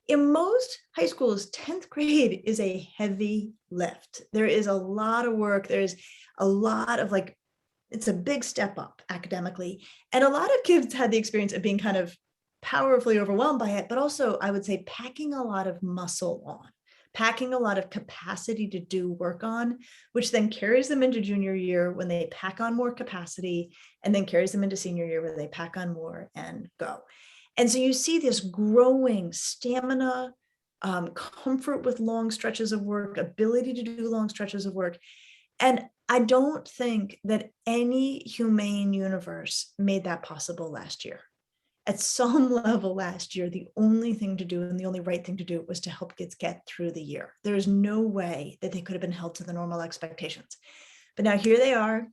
[SPEAKER 2] In most high schools, 10th grade is a heavy lift. There is a lot of work. There's a lot of it's a big step up academically. And a lot of kids had the experience of being kind of powerfully overwhelmed by it, but also I would say packing a lot of muscle on, packing a lot of capacity to do work on, which then carries them into junior year when they pack on more capacity, and then carries them into senior year where they pack on more and go. And so you see this growing stamina, comfort with long stretches of work, ability to do long stretches of work. And I don't think that any humane universe made that possible last year. At some level last year, the only thing to do and the only right thing to do was to help kids get through the year. There is no way that they could have been held to the normal expectations. But now here they are.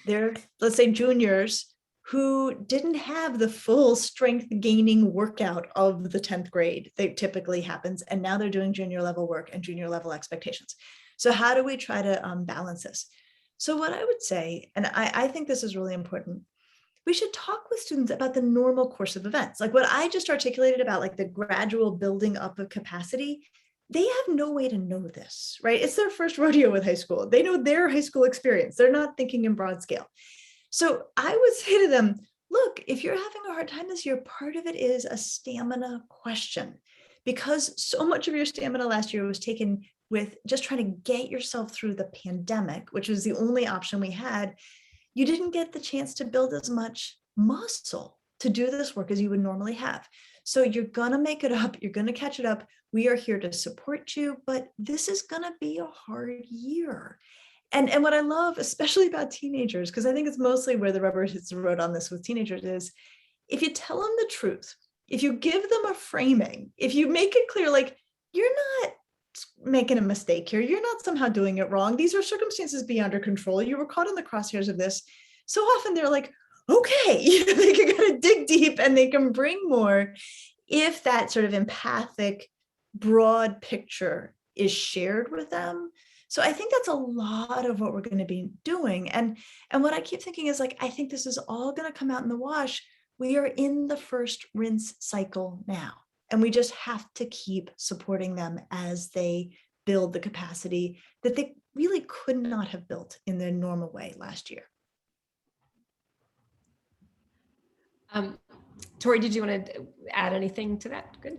[SPEAKER 2] They're, let's say, juniors who didn't have the full strength gaining workout of the 10th grade that typically happens. And now they're doing junior level work and junior level expectations. So how do we try to balance this? So what I would say, and I think this is really important, we should talk with students about the normal course of events. Like what I just articulated about the gradual building up of capacity, they have no way to know this, right? It's their first rodeo with high school. They know their high school experience. They're not thinking in broad scale. So I would say to them, look, if you're having a hard time this year, part of it is a stamina question, because so much of your stamina last year was taken with just trying to get yourself through the pandemic, which was the only option we had. You didn't get the chance to build as much muscle to do this work as you would normally have. So you're going to make it up. You're going to catch it up. We are here to support you, but this is going to be a hard year. And what I love, especially about teenagers, because I think it's mostly where the rubber hits the road on this with teenagers, is if you tell them the truth, if you give them a framing, if you make it clear, you're not making a mistake here. You're not somehow doing it wrong. These are circumstances beyond your control. You were caught in the crosshairs of this. So often they're like, okay, they can kind of dig deep and they can bring more if that sort of empathic, broad picture is shared with them. So I think that's a lot of what we're going to be doing. And what I keep thinking is I think this is all going to come out in the wash. We are in the first rinse cycle now. And we just have to keep supporting them as they build the capacity that they really could not have built in their normal way last year.
[SPEAKER 3] Tori, did you want to add anything to that? Good.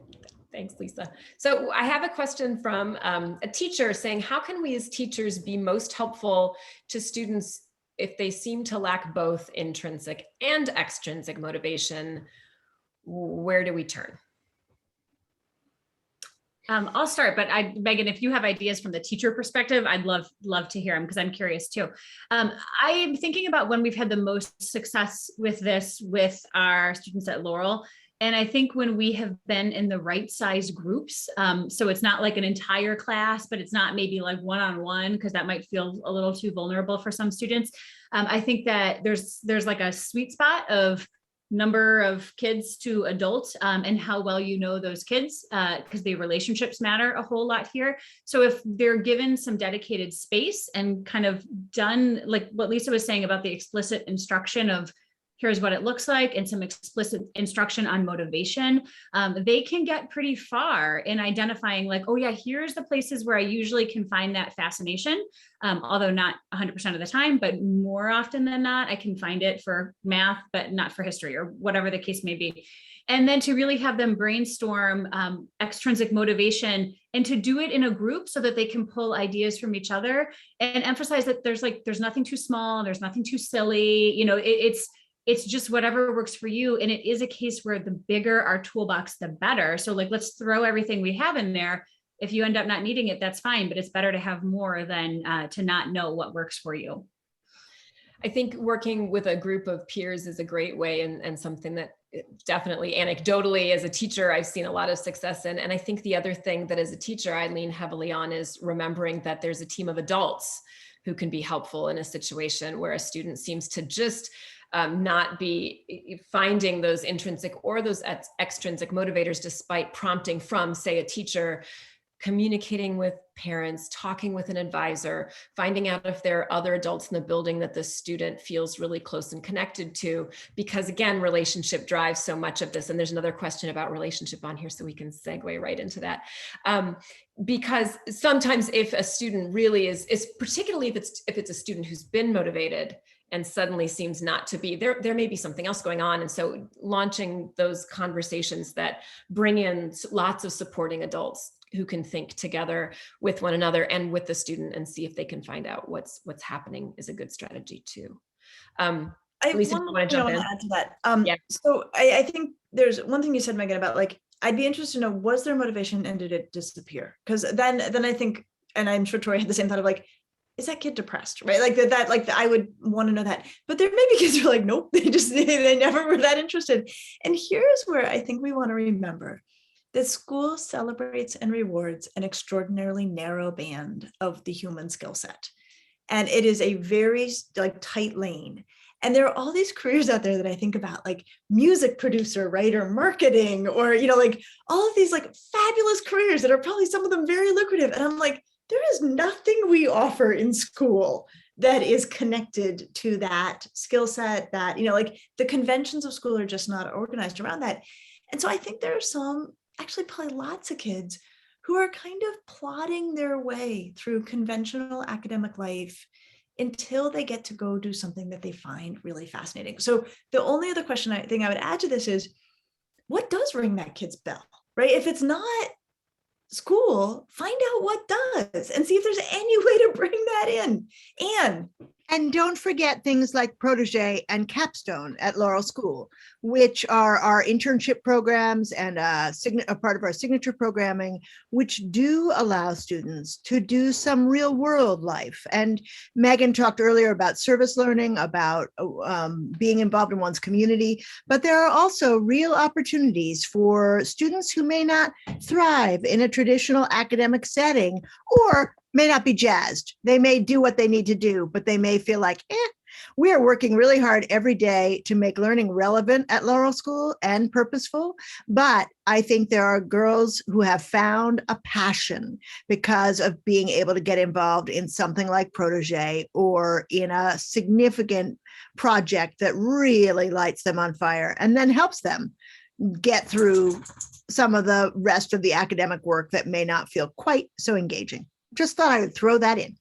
[SPEAKER 3] Thanks, Lisa. So I have a question from a teacher saying, how can we as teachers be most helpful to students if they seem to lack both intrinsic and extrinsic motivation? Where do we turn?
[SPEAKER 4] I'll start, but Megan, if you have ideas from the teacher perspective, I'd love to hear them because I'm curious too. I'm thinking about when we've had the most success with this with our students at Laurel. And I think when we have been in the right size groups, so it's not like an entire class, but it's not maybe like one-on-one, because that might feel a little too vulnerable for some students. I think that there's like a sweet spot of number of kids to adults and how well you know those kids, because the relationships matter a whole lot here. So if they're given some dedicated space and kind of done like what Lisa was saying about the explicit instruction of here's what it looks like, and some explicit instruction on motivation, they can get pretty far in identifying like, oh yeah, here's the places where I usually can find that fascination. Although not 100% of the time, but more often than not, I can find it for math, but not for history or whatever the case may be. And then to really have them brainstorm extrinsic motivation and to do it in a group so that they can pull ideas from each other and emphasize that there's nothing too small, there's nothing too silly, it's just whatever works for you. And it is a case where the bigger our toolbox, the better. So like, let's throw everything we have in there. If you end up not needing it, that's fine, but it's better to have more than to not know what works for you.
[SPEAKER 3] I think working with a group of peers is a great way, and something that definitely anecdotally as a teacher, I've seen a lot of success in. And I think the other thing that as a teacher, I lean heavily on is remembering that there's a team of adults who can be helpful in a situation where a student seems to just not be finding those intrinsic or those extrinsic motivators despite prompting from, say, a teacher, communicating with parents, talking with an advisor, finding out if there are other adults in the building that the student feels really close and connected to, because again, relationship drives so much of this. And there's another question about relationship on here, so we can segue right into that. Because sometimes if a student really is particularly if it's a student who's been motivated and suddenly seems not to be, there may be something else going on. And so launching those conversations that bring in lots of supporting adults who can think together with one another and with the student and see if they can find out what's happening is a good strategy too. Lisa, do you want to jump in?
[SPEAKER 2] Add to that.
[SPEAKER 3] Yeah.
[SPEAKER 2] So I think there's one thing you said, Megan, about like, I'd be interested to know, was there motivation and did it disappear? Because then I think, and I'm sure Tori had the same thought of like, is that kid depressed, right? Like that, like I would want to know that. But there may be kids who are like, nope, they never were that interested. And here's where I think we want to remember that school celebrates and rewards an extraordinarily narrow band of the human skill set. And it is a very like tight lane. And there are all these careers out there that I think about, like music producer, writer, marketing, or, like all of these like fabulous careers that are probably some of them very lucrative. And I'm like, there is nothing we offer in school that is connected to that skill set, that, like the conventions of school are just not organized around that. And so I think there are actually probably lots of kids who are kind of plodding their way through conventional academic life until they get to go do something that they find really fascinating. So the only other question I think I would add to this is, what does ring that kid's bell, right? If it's not school, find out what does and see if there's any way to bring that in.
[SPEAKER 1] And don't forget things like Protégé and Capstone at Laurel School, which are our internship programs and a part of our signature programming, which do allow students to do some real world life. And Megan talked earlier about service learning, about being involved in one's community, but there are also real opportunities for students who may not thrive in a traditional academic setting or may not be jazzed. They may do what they need to do, but they may feel like, we are working really hard every day to make learning relevant at Laurel School and purposeful. But I think there are girls who have found a passion because of being able to get involved in something like Protégé or in a significant project that really lights them on fire and then helps them get through some of the rest of the academic work that may not feel quite so engaging. Just thought I would throw that in.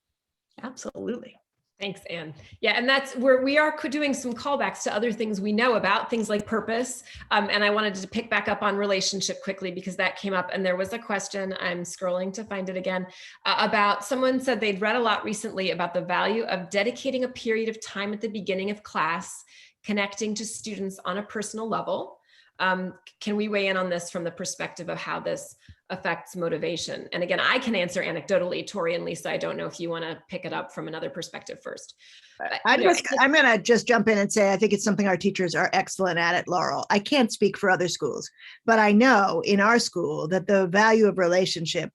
[SPEAKER 2] Absolutely.
[SPEAKER 3] Thanks, Anne. Yeah, and that's where we are doing some callbacks to other things we know about, things like purpose. And I wanted to pick back up on relationship quickly because that came up. And there was a question, I'm scrolling to find it again, about someone said they'd read a lot recently about the value of dedicating a period of time at the beginning of class, connecting to students on a personal level. Can we weigh in on this from the perspective of how this affects motivation? And again, I can answer anecdotally. Tori and Lisa, I don't know if you want to pick it up from another perspective first.
[SPEAKER 1] I'm going to just jump in and say, I think it's something our teachers are excellent at Laurel. I can't speak for other schools, but I know in our school that the value of relationship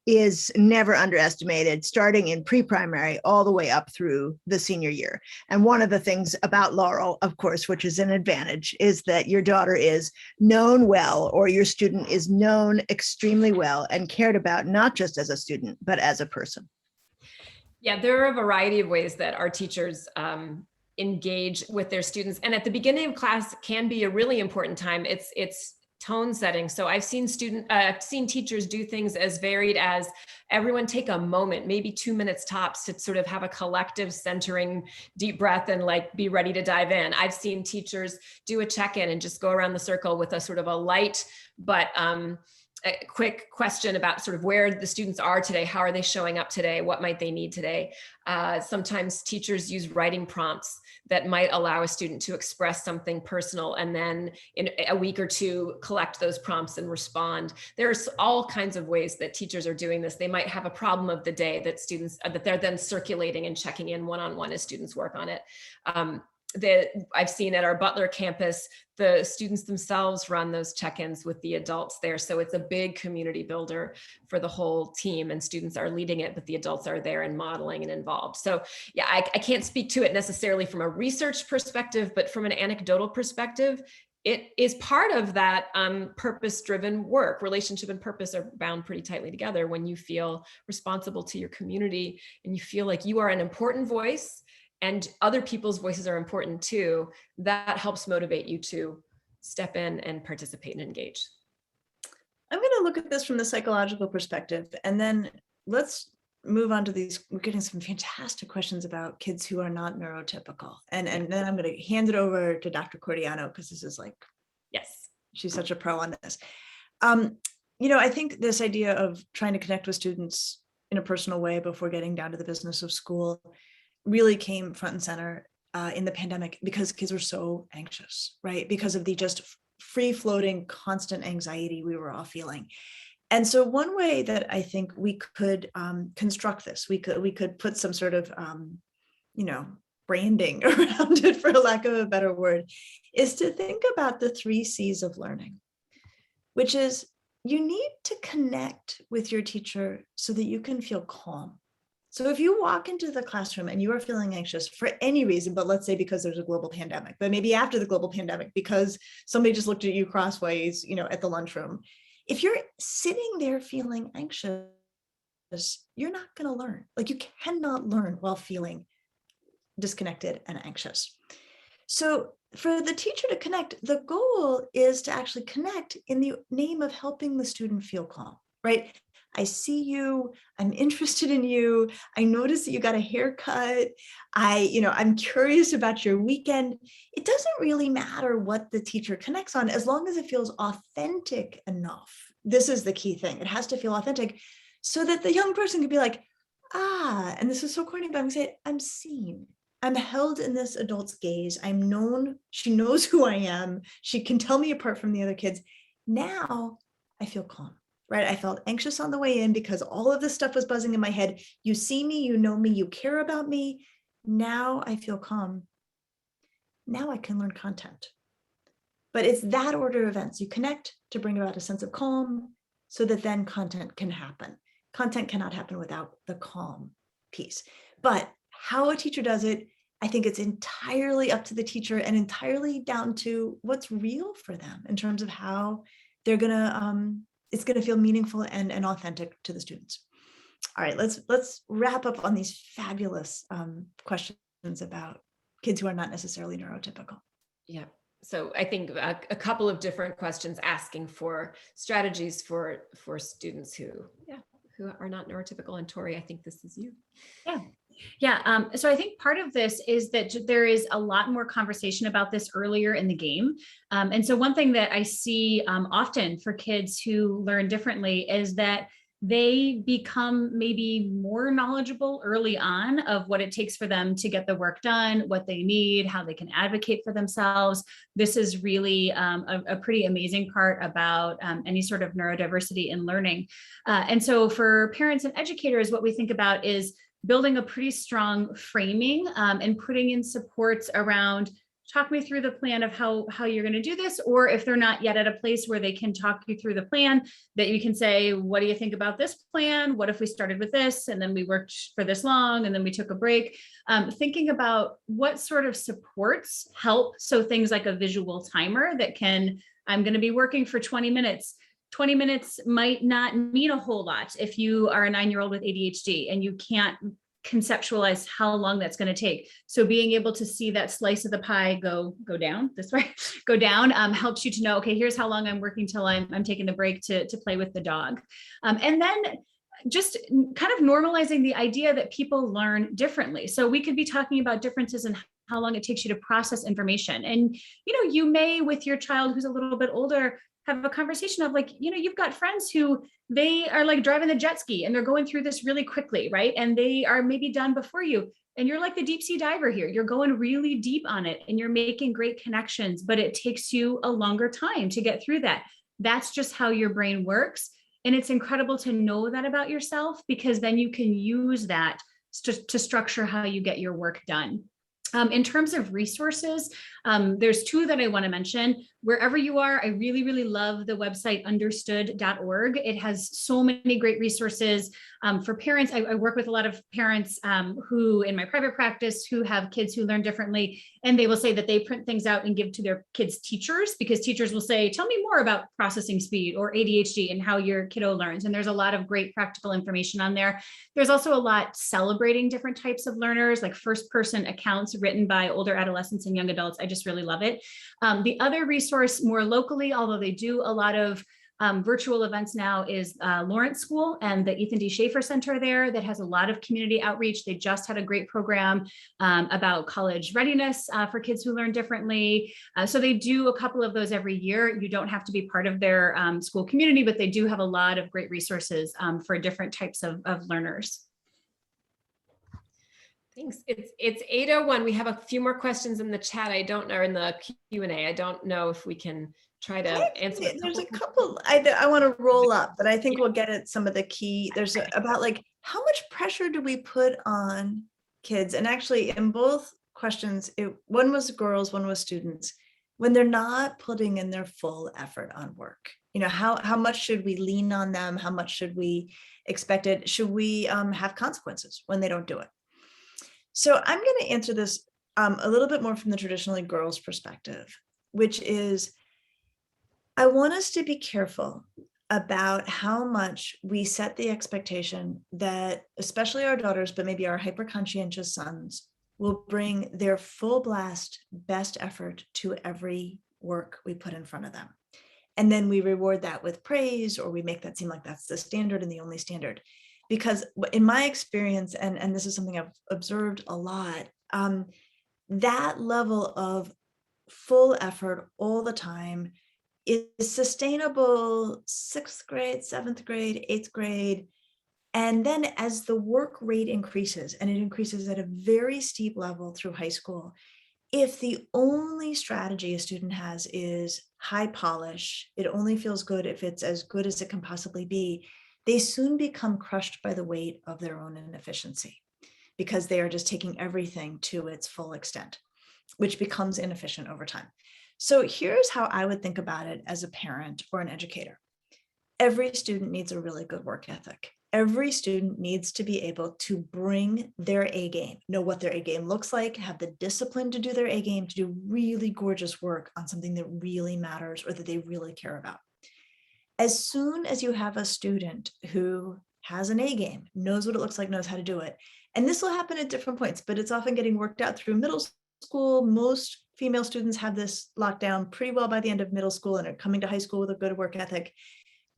[SPEAKER 1] is never underestimated, starting in pre-primary all the way up through the senior year. And one of the things about Laurel, of course, which is an advantage, is that your daughter is known well, or your student is known extremely well and cared about, not just as a student, but as a person.
[SPEAKER 3] Yeah, there are a variety of ways that our teachers engage with their students. And at the beginning of class can be a really important time. It's tone setting. So I've seen teachers do things as varied as everyone take a moment, maybe 2 minutes tops, to sort of have a collective centering deep breath and like be ready to dive in. I've seen teachers do a check-in and just go around the circle with a sort of a light, but a quick question about sort of where the students are today. How are they showing up today? What might they need today? Sometimes teachers use writing prompts that might allow a student to express something personal, and then in a week or two, collect those prompts and respond. There's all kinds of ways that teachers are doing this. They might have a problem of the day that students, that they're then circulating and checking in one-on-one as students work on it. That I've seen at our Butler campus, the students themselves run those check-ins with the adults there. So it's a big community builder for the whole team, and students are leading it, but the adults are there and modeling and involved. So yeah, I can't speak to it necessarily from a research perspective, but from an anecdotal perspective, it is part of that purpose-driven work. Relationship and purpose are bound pretty tightly together when you feel responsible to your community and you feel like you are an important voice and other people's voices are important too. That helps motivate you to step in and participate and engage.
[SPEAKER 2] I'm going to look at this from the psychological perspective, and then let's move on to these. We're getting some fantastic questions about kids who are not neurotypical. And then I'm going to hand it over to Dr. Cordiano, because this is like,
[SPEAKER 3] yes,
[SPEAKER 2] she's such a pro on this. I think this idea of trying to connect with students in a personal way before getting down to the business of school really came front and center in the pandemic, because kids were so anxious, right? Because of the just free-floating, constant anxiety we were all feeling. And so one way that I think we could construct this, we could put some sort of, branding around it, for lack of a better word, is to think about the 3 C's of learning, which is you need to connect with your teacher so that you can feel calm. So if you walk into the classroom and you are feeling anxious for any reason, but let's say because there's a global pandemic, but maybe after the global pandemic, because somebody just looked at you crossways, at the lunchroom, if you're sitting there feeling anxious, you're not going to learn. Like, you cannot learn while feeling disconnected and anxious. So for the teacher to connect, the goal is to actually connect in the name of helping the student feel calm, right? I see you, I'm interested in you. I noticed that you got a haircut. I'm curious about your weekend. It doesn't really matter what the teacher connects on, as long as it feels authentic enough. This is the key thing. It has to feel authentic so that the young person can be like, and this is so corny, but I'm saying, I'm seen. I'm held in this adult's gaze. I'm known. She knows who I am. She can tell me apart from the other kids. Now I feel calm. Right? I felt anxious on the way in because all of this stuff was buzzing in my head. You see me, you know me, you care about me. Now I feel calm. Now I can learn content. But it's that order of events. You connect to bring about a sense of calm so that then content can happen. Content cannot happen without the calm piece. But how a teacher does it, I think it's entirely up to the teacher and entirely down to what's real for them in terms of how they're going to, it's going to feel meaningful and authentic to the students. All right, let's wrap up on these fabulous questions about kids who are not necessarily neurotypical.
[SPEAKER 3] Yeah. So I think a couple of different questions asking for strategies for students who are not neurotypical. And Tori, I think this is you.
[SPEAKER 4] Yeah. So I think part of this is that there is a lot more conversation about this earlier in the game. And so one thing that I see often for kids who learn differently is that they become maybe more knowledgeable early on of what it takes for them to get the work done, what they need, how they can advocate for themselves. This is really a pretty amazing part about any sort of neurodiversity in learning. And so for parents and educators, what we think about is building a pretty strong framing and putting in supports around, talk me through the plan of how you're going to do this. Or if they're not yet at a place where they can talk you through the plan, that you can say, what do you think about this plan? What if we started with this and then we worked for this long and then we took a break? Thinking about what sort of supports help. So things like a visual timer that I'm going to be working for 20 minutes. 20 minutes might not mean a whole lot if you are a 9-year-old with ADHD and you can't conceptualize how long that's going to take. So being able to see that slice of the pie go down this way, go down, helps you to know, okay, here's how long I'm working till I'm taking the break to play with the dog. And then just kind of normalizing the idea that people learn differently. So we could be talking about differences in how long it takes you to process information. And, you may, with your child who's a little bit older, have a conversation of like, you've got friends who they are like driving the jet ski and they're going through this really quickly, right? And they are maybe done before you. And you're like the deep sea diver here. You're going really deep on it and you're making great connections, but it takes you a longer time to get through that. That's just how your brain works. And it's incredible to know that about yourself, because then you can use that to structure how you get your work done. In terms of resources, there's two that I want to mention. Wherever you are, I really, really love the website understood.org. It has so many great resources for parents. I work with a lot of parents who, in my private practice, who have kids who learn differently, and they will say that they print things out and give to their kids' teachers, because teachers will say, tell me more about processing speed or ADHD and how your kiddo learns. And there's a lot of great practical information on there. There's also a lot celebrating different types of learners, like first-person accounts written by older adolescents and young adults. I just really love it. The other resource more locally, although they do a lot of virtual events now, is Laurel School and the Ethan D. Schaefer Center there that has a lot of community outreach. They just had a great program about college readiness for kids who learn differently. So they do a couple of those every year. You don't have to be part of their school community, but they do have a lot of great resources for different types of learners.
[SPEAKER 3] Thanks. It's 8:01. We have a few more questions in the chat. I don't know, in the Q&A. I don't know if we can try to answer.
[SPEAKER 2] There's a couple I want to roll up, but I think we'll get at some of the key. There's about like, how much pressure do we put on kids? And actually in both questions, one was girls, one was students, when they're not putting in their full effort on work. How much should we lean on them? How much should we expect it? Should we have consequences when they don't do it? So I'm going to answer this a little bit more from the traditionally girls' perspective, which is, I want us to be careful about how much we set the expectation that especially our daughters, but maybe our hyper-conscientious sons, will bring their full blast best effort to every work we put in front of them. And then we reward that with praise, or we make that seem like that's the standard and the only standard. Because in my experience, and this is something I've observed a lot, that level of full effort all the time is sustainable 6th grade, 7th grade, 8th grade. And then as the work rate increases, and it increases at a very steep level through high school, if the only strategy a student has is high polish, it only feels good if it's as good as it can possibly be, they soon become crushed by the weight of their own inefficiency, because they are just taking everything to its full extent, which becomes inefficient over time. So here's how I would think about it as a parent or an educator. Every student needs a really good work ethic. Every student needs to be able to bring their A game, know what their A game looks like, have the discipline to do their A game, to do really gorgeous work on something that really matters or that they really care about. As soon as you have a student who has an A game, knows what it looks like, knows how to do it, and this will happen at different points, but it's often getting worked out through middle school. Most female students have this locked down pretty well by the end of middle school and are coming to high school with a good work ethic.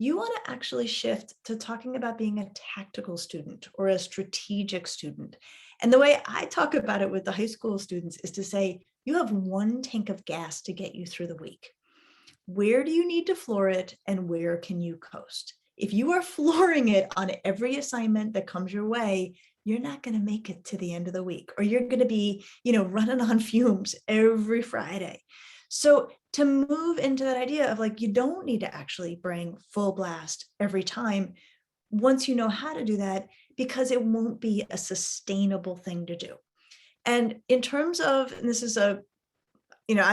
[SPEAKER 2] You want to actually shift to talking about being a tactical student or a strategic student. And the way I talk about it with the high school students is to say, you have one tank of gas to get you through the week. Where do you need to floor it, and where can you coast? If you are flooring it on every assignment that comes your way, you're not going to make it to the end of the week, or you're going to be, running on fumes every Friday. So to move into that idea of like, you don't need to actually bring full blast every time once you know how to do that, because it won't be a sustainable thing to do. And in terms of, and this is I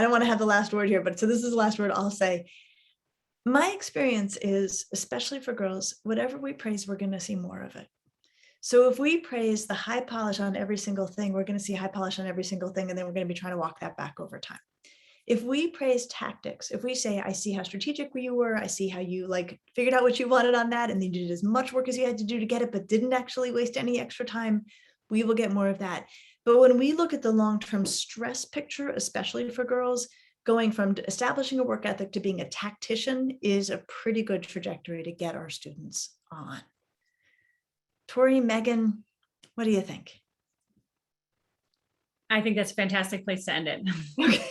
[SPEAKER 2] don't want to have the last word here, but so this is the last word I'll say. My experience is, especially for girls, whatever we praise, we're going to see more of it. So if we praise the high polish on every single thing, we're going to see high polish on every single thing, and then we're going to be trying to walk that back over time. If we praise tactics, if we say, I see how strategic you were, I see how you figured out what you wanted on that, and then you did as much work as you had to do to get it, but didn't actually waste any extra time, we will get more of that. But when we look at the long-term stress picture, especially for girls, going from establishing a work ethic to being a tactician is a pretty good trajectory to get our students on. Tori, Megan, what do you think?
[SPEAKER 4] I think that's a fantastic place to end it.
[SPEAKER 2] Okay.